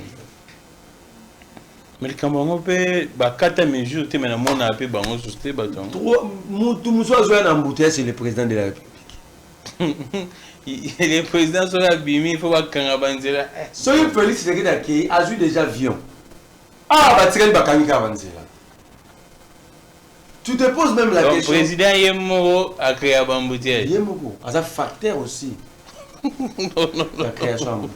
mais le Cameroun peut bakata mesure te mena mona pe bango société baton tout muso azoya na embouteillage c'est le président de la République. Le président sur la bimi il faut pas kanga banzela so il Félix Tshisekedi qui a eu déjà avion ba tireli bakangi ka banzela. Tu te poses même la question. Le président Yemoro a créé un embouteillage. Yemoro, c'est un facteur aussi. La création.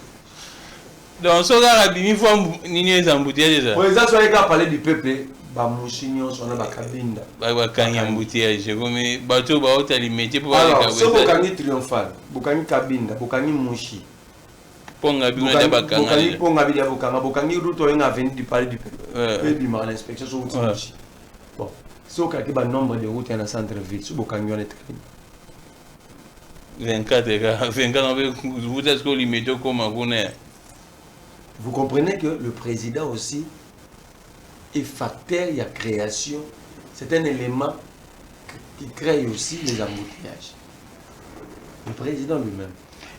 Donc, ce gars a il faut un embouteillage. Le président soit qu'à parler du peuple, Bamouchignon, son nom Bakabinda. Bakani embouteillage. Comme bateau, bateau, les métiers pour aller. Alors, ce Bokani triomphal, Bokani Kabinda, Bokani Mouchi. Ponga Bina Bakanga. Ponga Bina Bokanga, Bokani Ruto, il a venu du palais du peuple. Et du mal l'inspection sur Mouchi. Bon. Si vous avez un nombre de routes dans le centre-ville, si vous avez 24 vous êtes limité comme vous comprenez que le président aussi est facteur, il y a création. C'est un élément qui crée aussi les embouteillages. Le président lui-même.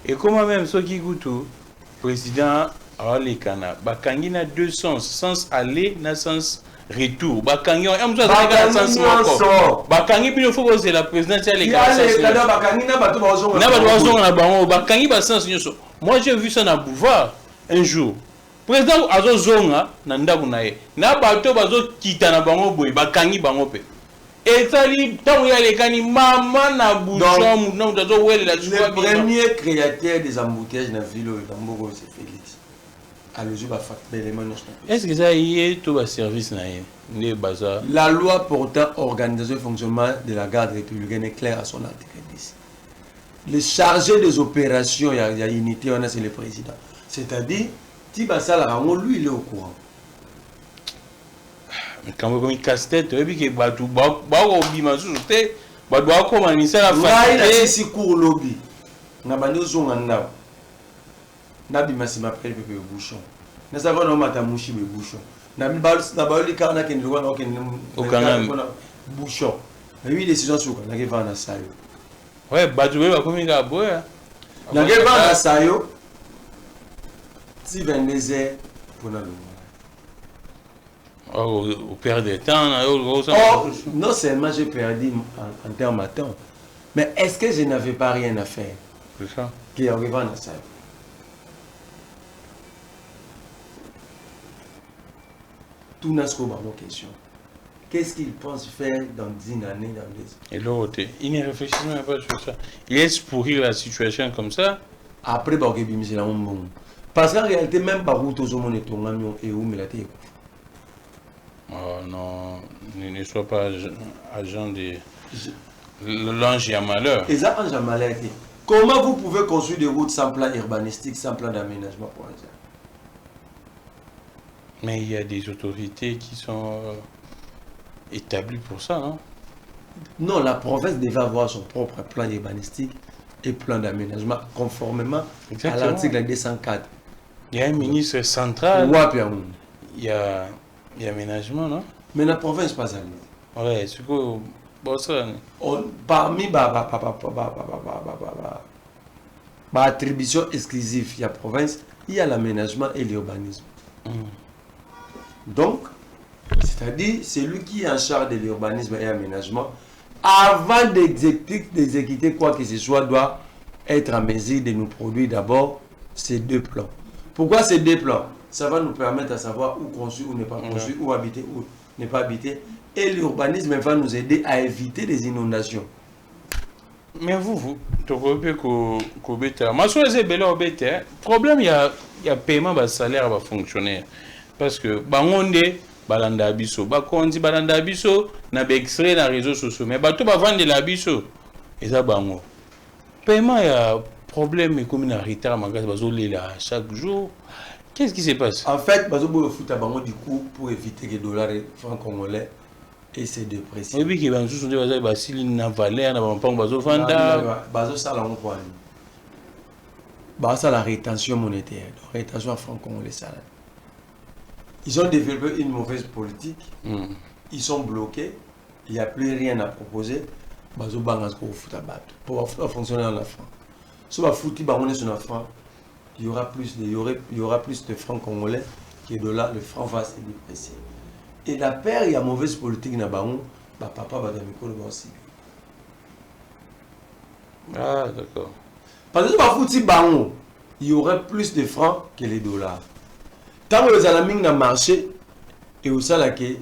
Et comment même ceux qui goûtent, le président a les canards, il y a deux sens, sens aller, sens retour. Bakangi bino faut c'est la présidente les moi j'ai vu ça na Bouvard un jour. Président azo zonga na ndaku na ye. Na bato bazo kita na bango boy bakangi bango pe. Et ça li tant ya les kani mama na bouchon non dazo wele la le premier créateur des embouteillages dans ville dans Mboko c'est Félix. Est-ce que ça y est tout le service la loi portant organisation et fonctionnement de la garde républicaine est claire à son article 10. Le chargé des opérations, il y a unité, c'est le président. C'est-à-dire, Tibasa Larango, lui, il est au courant. Mais quand il casse-tête, il y a des lobby. Nabi masima pele pepe bouchon. Na savons no mata mushi be bouchon. Na baoli kana ken lowa no ken bouchon. Na oui décision sur na ke vana sayo. Ouais, batu be ba komi ka boya. Na ke vana sayo. Si 22h pour na lowa. Oh, on perd du temps. Non seulement j'ai perdu en termes de temps, mais est-ce que je n'avais pas rien à faire? C'est ça. Qui arrive à sayo. Tout n'a pas de question. Qu'est-ce qu'il pense faire dans 10 années, dans 2 ans? Et l'autre, il ne réfléchit même pas sur ça. Il laisse pourrir la situation comme ça. Après, c'est la même chose. Parce qu'en réalité, même par où tout le monde est et où mais la tête. Oh non, ne sois pas agent de l'ange à malheur. Et ça, ange à malheur. Comment vous pouvez construire des routes sans plan urbanistique, sans plan d'aménagement pour exemple? Mais il y a des autorités qui sont établies pour ça, non? Non, la province devait avoir son propre plan urbanistique et plan d'aménagement conformément à l'article 204. Il y a un ministre central. Il y a aménagement, non? Mais la province pas allée. Ouais, c'est que Bon, ça, parmi attribution exclusive, il y a province, il y a l'aménagement et l'urbanisme. Donc, c'est-à-dire, c'est lui qui est en charge de l'urbanisme et l'aménagement. Avant d'exécuter quoi que ce soit, doit être en mesure de nous produire d'abord ces deux plans. Pourquoi ces deux plans? Ça va nous permettre de savoir où construire, où ne pas construire, où habiter, où ne pas habiter. Et l'urbanisme va nous aider à éviter les inondations. Mais vous, tu peux que ma soeur est belle au bête. Problème, il y a paiement, le salaire va fonctionner. Parce que, bangonde, balanda abiso, bakondi balanda abiso, na be extrait dans les réseaux sociaux. Mais bato va vendre la abiso. Et ça, bango. Paiement, il y a problème, mais comme il y a un retard, chaque jour. Qu'est-ce qui se passe? En fait, bazo boyo futa bango du coup pour éviter que les dollars francs congolais et se déprécient. Oui, qui va sous des basili na valeur na ba pang bazo vanda. Bazo ça là on quoi. Bah ça la rétention monétaire, la rétention à francs congolais ça. Ils ont développé une mauvaise politique. Ils sont bloqués. Il n'y a plus rien à proposer. Bazo bangas pour futa bat pour fonctionner dans la France. Si on va foutre bango sur la France. Il y aura plus de francs congolais que de dollars, le franc va se déprécier. Et la paire, il y a mauvaise politique dans Baron, papa va dans le aussi. Ah, d'accord. Parce que si Baron, il y aurait plus de francs que les dollars. Tant que les alamines dans le marché, et où ça,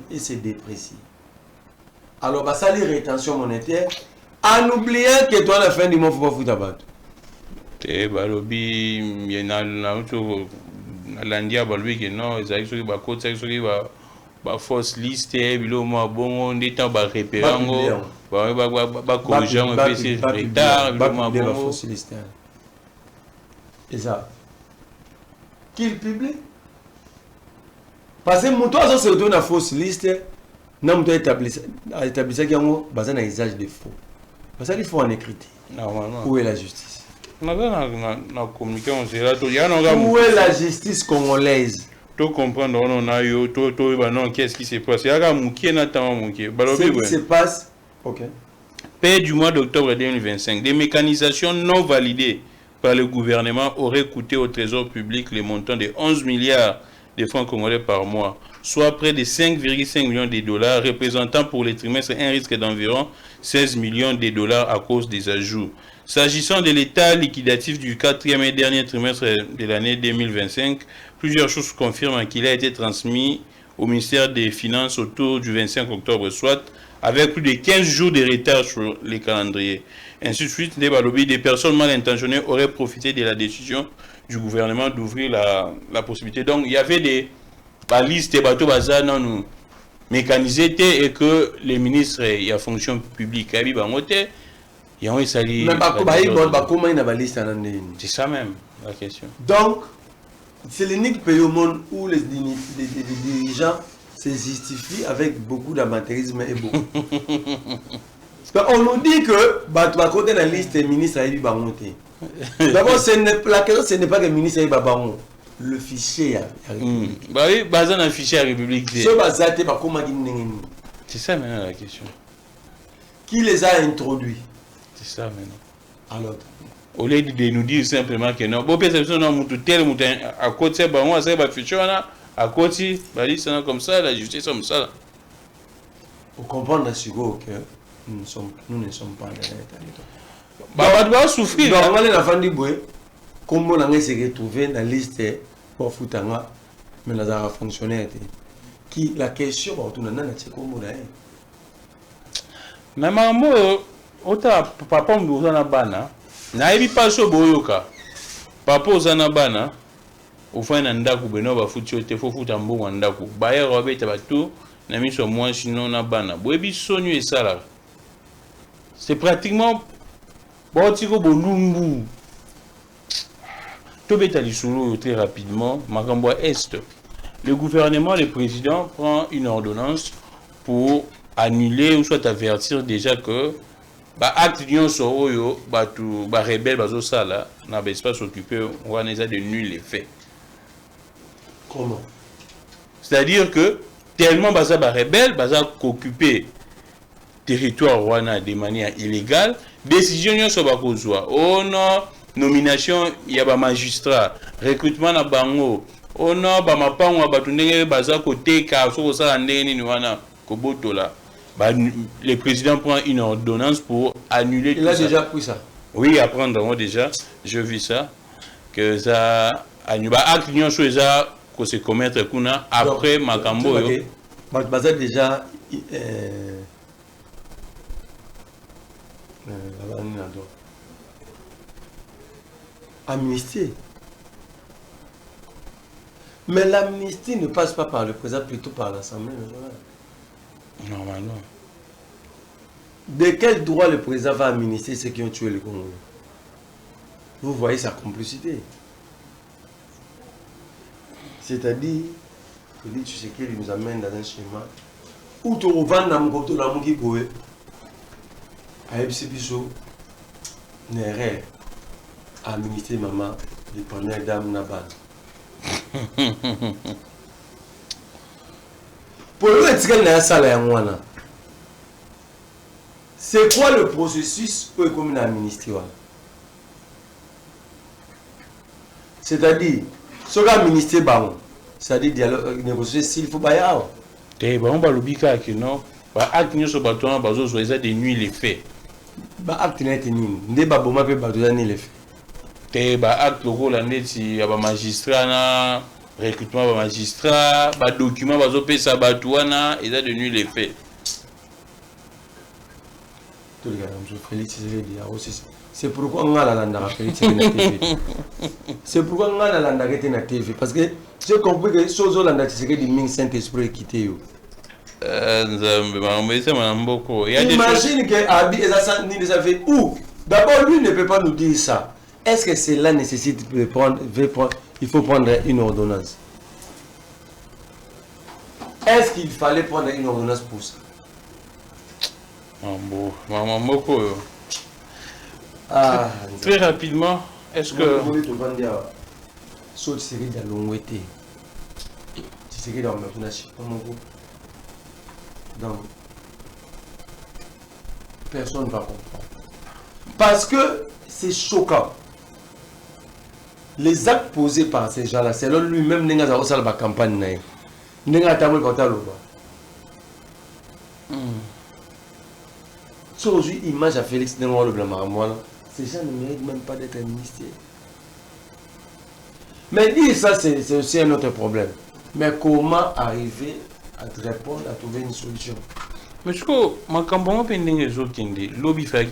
il se déprécie. Alors, ça, les rétentions monétaires, en oubliant que toi, à la fin du mois, il ne faut pas foutre à battre. Balobi landia balobi que non ezali soki bakota soki ba fausse liste bilo mo bongo ndeta ba repérango ba corriger un peu ces retards bilo mo bongo fausse liste. Et ça qu'il publie parce que mon toi ça c'est une fausse liste na mto établissé qui ont basé na usage de faux parce qu'il faut en écriture normalement. Où est la justice? Où est la justice congolaise? Tu comprends, qu'est-ce qui se passe? Ce qui se passe, ok. Paix du mois d'octobre 2025, des mécanisations non validées par le gouvernement auraient coûté au trésor public le montant de 11 milliards de francs congolais par mois, soit près de 5,5 millions de dollars, représentant pour les trimestres un risque d'environ 16 millions de dollars à cause des ajouts. S'agissant de l'état liquidatif du 4e et dernier trimestre de l'année 2025, plusieurs choses confirment qu'il a été transmis au ministère des Finances autour du 25 octobre, soit avec plus de 15 jours de retard sur les calendriers. Ainsi de suite, des personnes mal intentionnées auraient profité de la décision du gouvernement d'ouvrir la possibilité. Donc, il y avait des listes de bateaux bazar non mécanisés et que les ministres et la fonction publique c'est ça même la question. Donc, c'est l'unique pays au monde où les dirigeants se justifient avec beaucoup d'amateurisme et beaucoup. On nous dit que côté la liste des ministres a eu bamonté. D'abord, la question ce n'est pas que le ministre a eu bamonté. Le fichier à République. Bah oui, basé dans le fichier à République. C'est ça maintenant la question. Qui les a introduits? C'est ça maintenant. Alors, au lieu de nous dire simplement que non, bon, perception non, tel à côté, bah moi, c'est fichier à côté, bah dit ça comme ça, la justice comme ça. Pour comprendre la sugo que nous ne sommes pas dans l'état. Bah, va souffrir. Normalement, la fin du bois, comme on a s'est retrouvé dans la liste pour Foutanga, mais la a fonctionné. Qui la question, on a dit comment on a. Mais maman, autant papa me na bana, na ebi paso boyoka. Papa ozana bana, ofana ndaku beno ba futi ote fo futa mbongo ndaku. Ba yero beta batu na miso moi sinon na bana. Boyebi sonu esala. C'est pratiquement botiko bolumbu. To beta lisulu très rapidement, makambo est. Le gouvernement, le président prend une ordonnance pour annuler ou soit avertir déjà que acte d'union soroyo batu ba rebelle bazo sala na ba espace occupé on a déjà de nul effet. Comment? C'est-à-dire que tellement baza ba rebelle baza occupé territoire wana de manière illégale, décision nyonso bakozwa. Oh non, nomination ya ba magistrat, recrutement na bango. Oh non, ba mapango ba tundenge baza côté ka so ça ndenge ni wana kobotola. Le président prend une ordonnance pour annuler tout ça. Il a déjà pris ça. Oui, à prendre déjà, je vis ça que ça annule acte nyonso eza ko se commettre kuna après makambo yo. Baza déjà amnistie. Mais l'amnistie ne passe pas par le président, plutôt par l'Assemblée nationale. Normalement. De quel droit le président va amnistier ceux qui ont tué le Congo? Vous voyez sa complicité. C'est-à-dire, Félix Tshisekedi nous amène dans un schéma où tu revends dans mon côté, dans mon kikoé, à Epsibiso, Nere, à ministre maman, les premières dames Nabad. Pour le salaire, c'est quoi le processus pour comme la ministre? C'est-à-dire, ce que ministre Baron, c'est-à-dire dialogue négocier s'il faut pas y avoir. T'es bon, bah l'obika qui non, bah acte nous sur bâton, bah zo soit des nuits les faits. Bah acte n'est ni, n'est pas bon ma pe bâton ni les faits. T'es bah acte le rôle en est si bah magistrat na recrutement bah magistrat, bah document bah zo pe sa bâtouana et ça de nuit les faits. Tout le gars, M. Félix Tshisekedi, c'est pourquoi on a la landa Félix Tshisekedi. C'est pourquoi on a la landa qui est na TV. Parce que j'ai compris que Sozo landa Tshisekedi ming Saint-Esprit quitté yo. Imagine que Abi les a fait où? D'abord lui ne peut pas nous dire ça. Est-ce que cela nécessite de prendre, il faut prendre une ordonnance? Est-ce qu'il fallait prendre une ordonnance pour ça? Ah, très rapidement, est-ce que... Donc, personne ne va comprendre. Parce que c'est choquant. Les actes posés par ces gens-là, c'est lui-même qui a fait la campagne. Aujourd'hui, image à Félix Nénoir le Blamaramouana, ces gens ne méritent même pas d'être amnistiés. Mais dire ça, c'est aussi un autre problème. Mais comment arriver à te répondre, à trouver une solution? Mais je crois que ma campagne est les autres qui lobby fait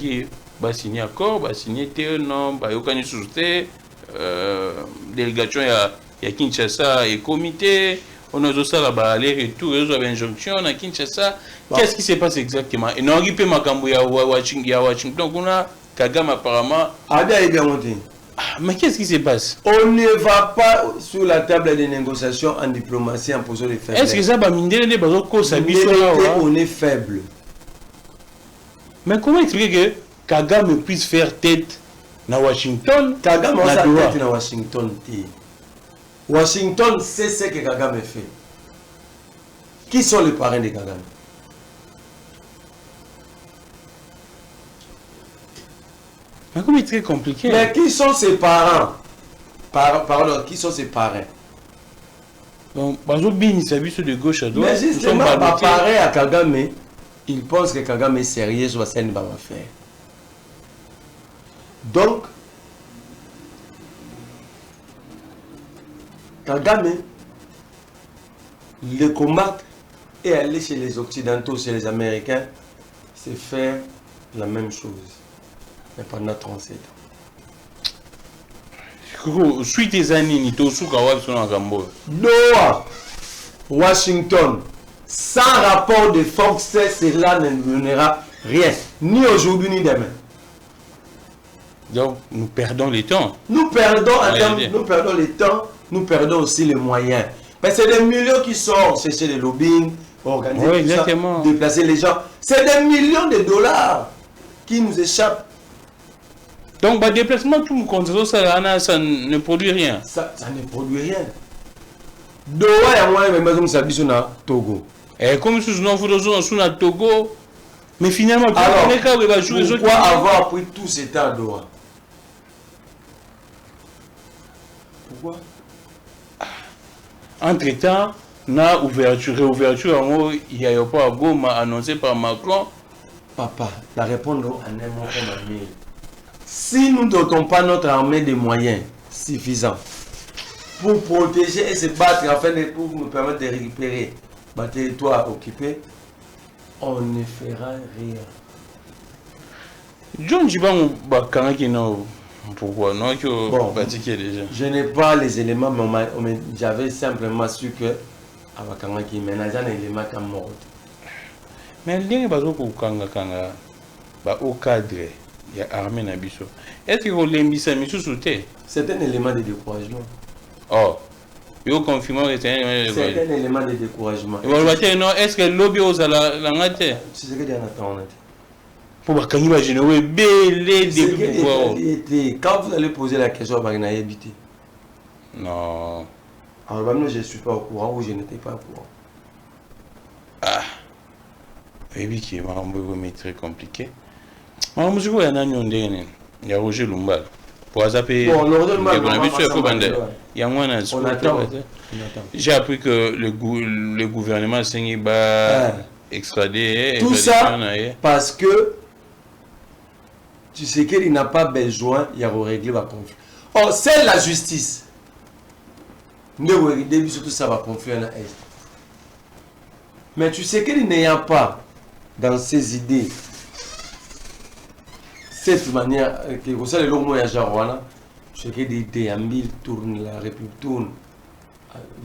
va signer accord, va signer non, va y avoir société, délégation il y a Kinshasa et comité. On a aussi aller-retour, il y a une injonction à Kinshasa. Qu'est-ce qui se passe exactement? Et non, il peut Washington, on a Kagame apparemment. Mais qu'est-ce qui se passe? On ne va pas sur la table des négociations en diplomatie en posant les faiblesses. Est-ce que ça va miner on est faible. Mais comment expliquer que Kagame puisse faire tête à Washington? Kagame a sa tête à Washington. Washington sait ce que Kagame fait. Qui sont les parents de Kagame? Mais comme c'est très compliqué. Mais qui sont ses parents? Pardon, qui sont ses parents? Donc, c'est de gauche à droite. Mais justement, pareil à Kagame, il pense que Kagame est sérieux sur la scène de faire. Donc, Kagame, le combattre et aller chez les Occidentaux, chez les Américains, c'est faire la même chose. Mais pendant 37 ans. Suite des années, ni tout sous Doha, Washington, sans rapport de force, cela ne donnera rien, ni aujourd'hui ni demain. Donc, nous perdons le temps. Nous perdons le temps, nous perdons aussi les moyens. Mais c'est des millions qui sortent chercher des lobbying, organiser tout ça, déplacer les gens. C'est des millions de dollars qui nous échappent. Donc, le déplacement, tout le ça ne produit rien. Ça ne produit rien. Doha, il y a moins de maisons qui s'habillent sur Togo. Et comme si nous faisons sur Togo, Mais finalement, alors, pourquoi avoir pris tout ce temps à Doha? Pourquoi? Entre-temps, réouverture, il y a pas à Goma annoncé par Macron. Papa, la réponse en un mot comme un. Si nous ne dotons pas notre armée de moyens suffisants pour protéger et se battre afin de pour nous permettre de récupérer le territoire occupé, on ne fera rien. John Jiban Bakanaki, non. Pourquoi non Bon, déjà. Je n'ai pas les éléments, mais j'avais simplement su que Abakanaki, maintenant j'en ai les éléments comme mort. Mais il y a au cadre, il y a armée Nabiso. Est-ce que vous l'embissez sauté? C'est un élément de découragement. Oh, il confirme que c'est un élément de découragement. Est-ce que le lobby aux la c'est ce que j'ai entendu. Pour que vous imaginez, quand vous allez poser la question, vous allez habiter. Non. Alors, moi, je ne suis pas au courant ou je n'étais pas au courant. Ah. Oui, qui est très compliqué. Il y a Roger Lumbal. Pour zapper. J'ai appris que le gouvernement va extrader. Tout ça parce que tu sais qu'il n'a pas besoin, il y a régler la conflit. Or, c'est la justice. Nous, surtout ça va conflit en Est. Mais tu sais qu'il n'y a pas dans ses idées cette manière que vous savez le mot à Jarouana, tu sais que des déambules tournent, la République tourne,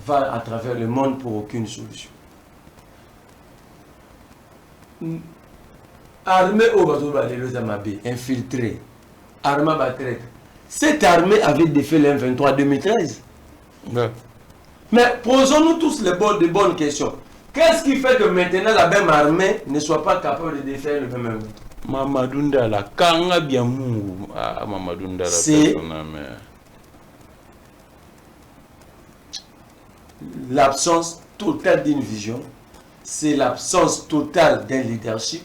va à travers le monde pour aucune solution. Armée au bateau de Amabé, infiltrée, armée battraite. Cette armée avait défait l'M23 en 2013. Ouais. Mais posons-nous tous les bonnes questions. Qu'est-ce qui fait que maintenant la même armée ne soit pas capable de défaire le même M23? Mamadunda la kanga biamou. Ah, Mamadunda la c'est l'absence totale d'une vision. C'est l'absence totale d'un leadership.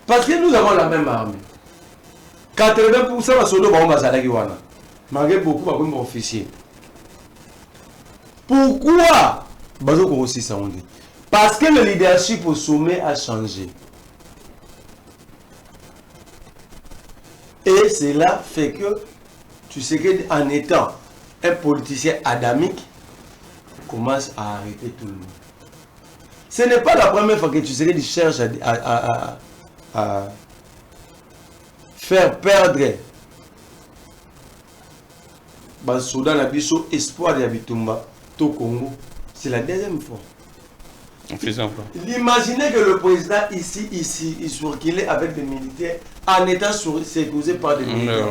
Parce que nous avons la même armée. 80% de soldats vont à malgré beaucoup d'officiers. Pourquoi? Parce que le leadership au sommet a changé. Et cela fait que, tu sais qu'en étant un politicien adamique, commence à arrêter tout le monde. Ce n'est pas la première fois que tu sais qu'il cherche à faire perdre le Soudan Abisso, espoir d'Abitumba, au Congo. C'est la deuxième fois. Imaginez que le président ici, il circulait avec des militaires en étant sécurisé par des militaires.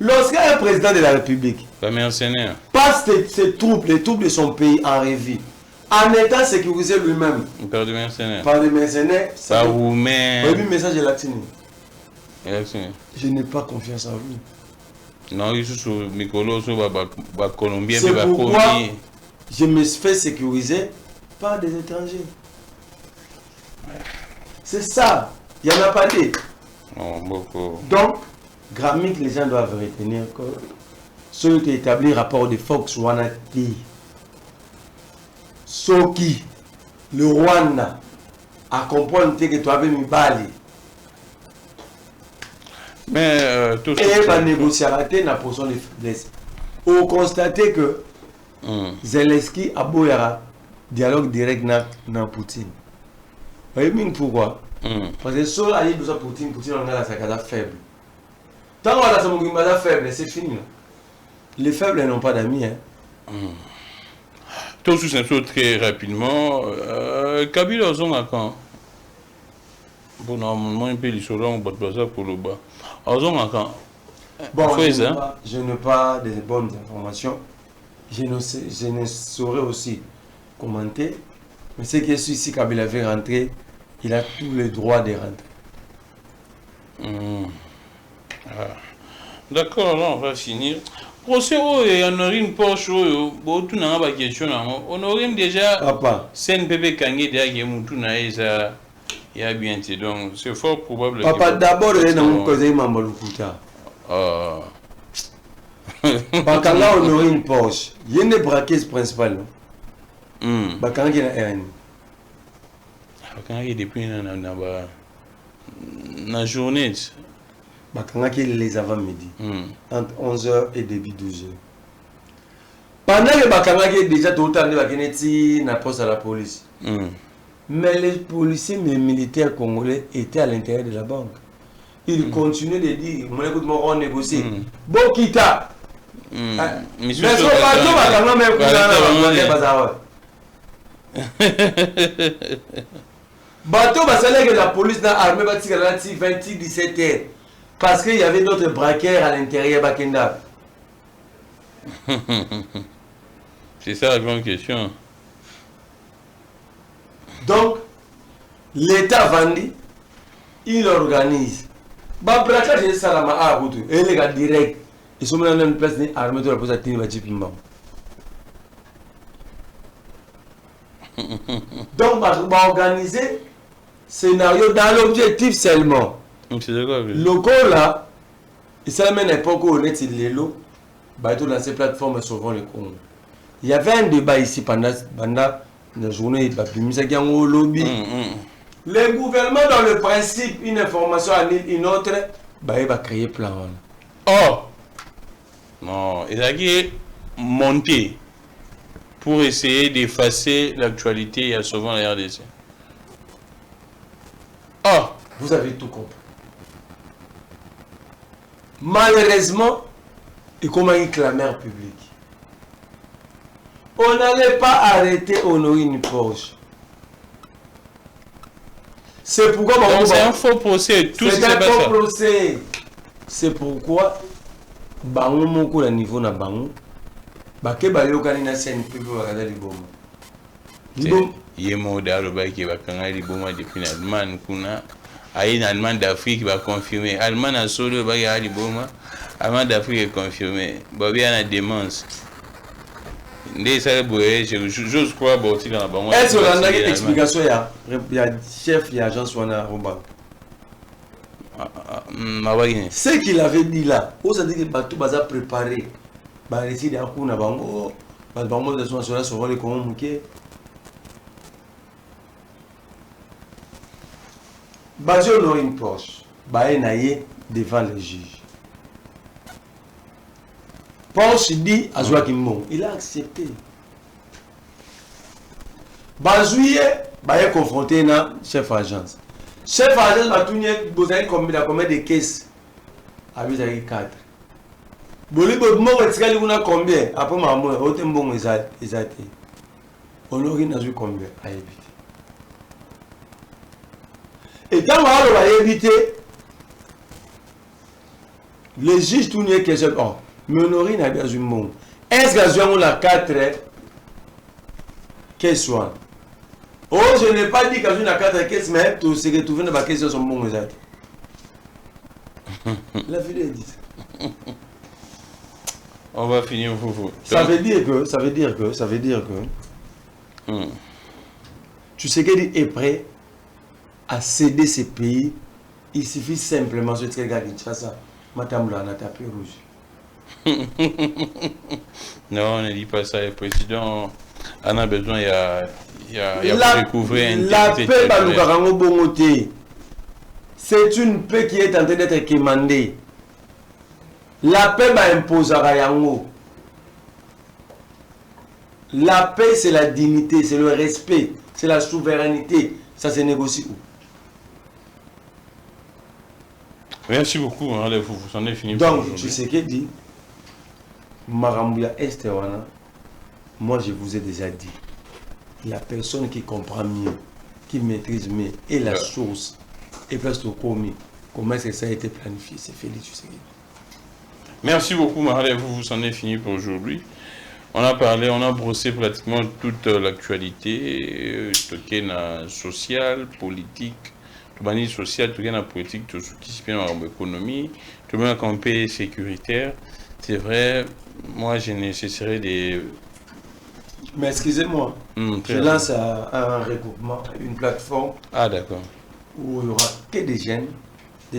Lorsqu'un président de la République passe ses troupes, les troupes de son pays en revue, en étant sécurisé lui-même par des mercenaires, par Roumain. Oui, message de l'actionnaire. Je n'ai pas confiance en vous. Non, il est Mikolo, Colombien, c'est pourquoi je me fais sécuriser par des étrangers. C'est ça. Il n'y en a pas dit. Donc, Grammic, les gens doivent retenir que celui qui établit rapport de Fox Wanati, Soki, le Rwanda, à comprendre que tu avais mis Bali. Mais tout ça. Et la négociation n'a pas de faiblesse. On constate que Zelensky a beau dialogue direct avec Poutine. Vous voyez pourquoi? Parce que si on a dit que Poutine, on a sa casa faible. Tant qu'on a sa casa faible, c'est fini. Les faibles n'ont pas d'amis. Tout ça très rapidement. Kabila a quand? Bon, normalement, un peu les solons, pour le bas. Bon, je n'ai pas de bonnes informations. Je ne saurais aussi commenter. Mais ce qui est sûr, si Kabila veut rentrer, il a tous les droits de rentrer. D'accord, là, on va finir. Procès, il y en a une poche, tout n'a pas question. On aurait déjà. Papa. C'est un bébé kangé derrière Moutouna. Il y a bien été. Donc, c'est fort probable Papa, d'abord, il y a un cause de Mambalukuta. Bakanga honoré une Porsche. Il y a une braqueuse principale. Bakanga qui a un. Bakanga qui depuis la journée. Bakanga qui les avant-midi. Entre 11h et début 12h. Pendant que Bakanga qui est déjà tout le temps na poste à la police. Mais les policiers et les militaires congolais étaient à l'intérieur de la banque. Ils continuaient de dire, on négocie. Bon, quitta. Mais ce n'est pas même bateau, que la police n'a armé 20-17h. Parce qu'il y avait d'autres braqueurs à l'intérieur Bakenda. C'est ça la grande question. Donc, l'État vendu, il organise. Bah, braquage de Salama à Boutou, et les gars direct, ils sont dans une place armée de la police à Tinibajipimba. Donc, bah, organiser scénario dans l'objectif seulement. Le corps là, il s'est même à l'époque où on est les lots, bah, tout dans ces plateformes sauvant le Congo. Il y avait un débat ici pendant la journée de au lobby. Le gouvernement, dans le principe, une information annule une autre, bah, il va créer plan. Oh! Non, il a monté pour essayer d'effacer l'actualité et souvent la RDC. Oh! Vous avez tout compris. Malheureusement, et comment il clamait public. On n'allait pas arrêter Honoré une Porsche. C'est pourquoi... C'est un faux procès. C'est un faux procès. C'est pourquoi... Bango moko la niveau na bango. Bake bayo kanina scène plus pour regarder les bombes. Yemo dalo baki bakanga les bombes depuis l'Allemagne kuna. Aïe l'Allemagne d'Afrique va confirmer. Allemagne a solo baki a les bombes. Allemagne d'Afrique est confirmé. Bobby a la démence. J'ose croire que dans la banque. Est-ce qu'on a une explication? Il y a chef, il y a agence ou a ce qu'il avait dit là, on s'est dit que tout va préparé. Bah, les idées à coup na bango, bah, bango de son assurance sur les communs qui. Bah, je n'aurai une Porsche. Bah, il naïe devant les juges. Porsche dit à Joachim, il a accepté. Bazouye, il est confronté à chef agence. Chef agence va tout dire combien de caisses. Avec 4. Boli bon est-ce qu'on a combien? Après maman, autant bon exact. On aurait n'a eu combien à éviter. Et quand on va éviter, les juges tout n'y que je mais on aurait n'a pas eu monde. Est-ce que on a 4 caisses soit? Oh, je n'ai pas dit que j'ai 4 caisses, mais tout ce que tu viens de ma question sont bons exact. La vidéo dit ça. On va finir vous. Ça veut dire que tu sais qu'il est prêt à céder ces pays. Il suffit simplement de ce gars qui ça. Madame là, on a tapé rouge. Non, on ne dit pas ça. Le président en a besoin. Il y a pour découvrir la paix, c'est une paix qui est en train d'être commandée. La paix imposera yango. La paix, c'est la dignité, c'est le respect, c'est la souveraineté. Ça se négocie où? Merci beaucoup, hein, vous en avez fini. Donc, tu sais qu'il dit, Marambouya Estewana, moi je vous ai déjà dit, la personne qui comprend mieux, qui maîtrise mieux, et la source, et presque commis, comment est-ce que ça a été planifié, c'est Félix Tshisekedi. Merci beaucoup, Marley. Vous en avez fini pour aujourd'hui. On a parlé, on a brossé pratiquement toute l'actualité, tout ce qui est social, politique, tout ce qui est social, tout ce qui est politique, tout ce qui est en économie, tout ce qui est sécuritaire. C'est vrai, moi, je nécessiterais des... Mais excusez-moi, je lance un regroupement, une plateforme. Ah, d'accord. où il n'y aura que des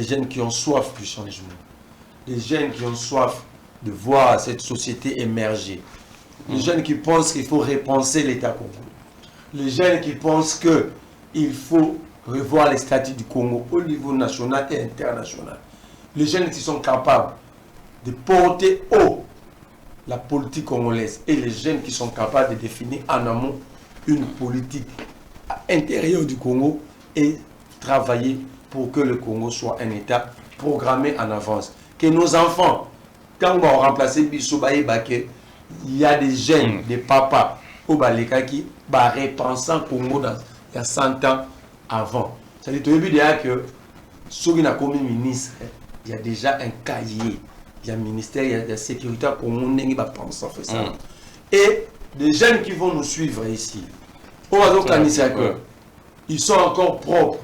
jeunes qui ont soif du changement, des jeunes qui ont soif de voir cette société émerger, des jeunes qui pensent qu'il faut repenser l'État congolais, les jeunes qui pensent qu'il faut revoir les statuts du Congo au niveau national et international, les jeunes qui sont capables de porter haut la politique congolaise et les jeunes qui sont capables de définir en amont une politique à l'intérieur du Congo et travailler pour que le Congo soit un État programmé en avance. Que nos enfants, quand on va remplacer Bissobaye Baké, il y a des jeunes, des papas, au Baleka qui va repenser le Congo il y a 100 ans avant. C'est-à-dire que ceux qui ont commis ministre, il y a déjà un cahier. Il y a un ministère, il y a la sécurité pour mon qui va penser ça. Et des jeunes qui vont nous suivre ici, ils sont encore propres.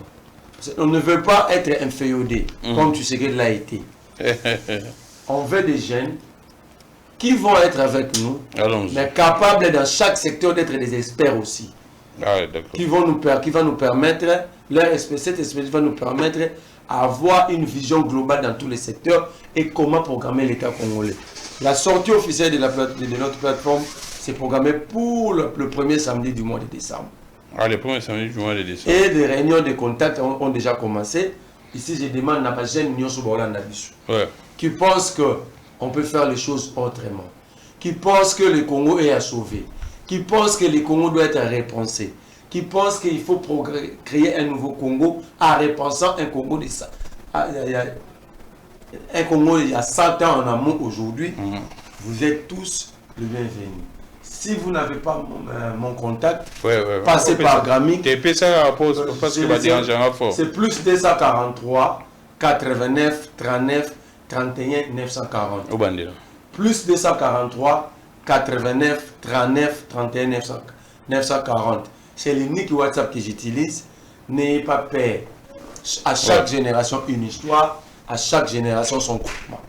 On ne veut pas être inféodé, comme tu sais que l'a été. On veut des jeunes qui vont être avec nous, mais capables dans chaque secteur d'être des experts aussi. Qui va nous permettre, cette espèce va nous permettre avoir une vision globale dans tous les secteurs et comment programmer l'État congolais. La sortie officielle de notre plateforme, c'est programmé pour le premier samedi du mois de décembre. Le premier samedi du mois de décembre. Et des réunions de contact ont déjà commencé. Ici, je demande à ma jeune union sur qui pense qu'on peut faire les choses autrement, qui pense que le Congo est à sauver, qui pense que le Congo doit être repensé, qui pense qu'il faut créer un nouveau Congo en repensant un Congo de ça. Un Congo il y a 100 ans en amont aujourd'hui, vous êtes tous les bienvenus. Si vous n'avez pas mon contact, passez par Gramic. C'est plus 243 89 39 31 940. Plus 243 89 39 31 940. C'est l'unique WhatsApp que j'utilise. N'ayez pas peur. À chaque génération, une histoire. À chaque génération, son groupement.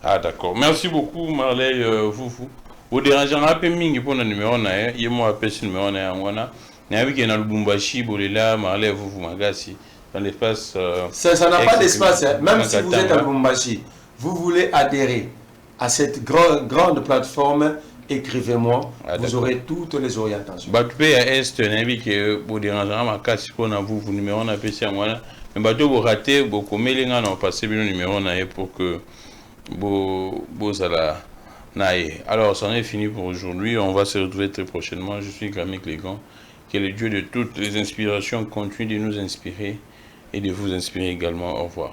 Ah, d'accord. Merci beaucoup, Marley Foufou. Vous dérangez un peu mingi pour le numéro na ye mo appelle ce numéro na ngwana na yaki na Lubumbashi bolela Marley Foufou Magasi dans l'espace ça n'a pas d'espace même si vous êtes à Lubumbashi, vous voulez adhérer à cette grande plateforme, écrivez-moi, vous aurez toutes les orientations. Tu peux à est na yaki vous dérangez Magasi pour na vous numéro na PC ngwana mais bato vous rater beaucoup melinga na passer le numéro na ye pour que vous allez. Alors, c'en est fini pour aujourd'hui. On va se retrouver très prochainement. Je suis Gramic Légan. Que le Dieu de toutes les inspirations continue de nous inspirer et de vous inspirer également. Au revoir.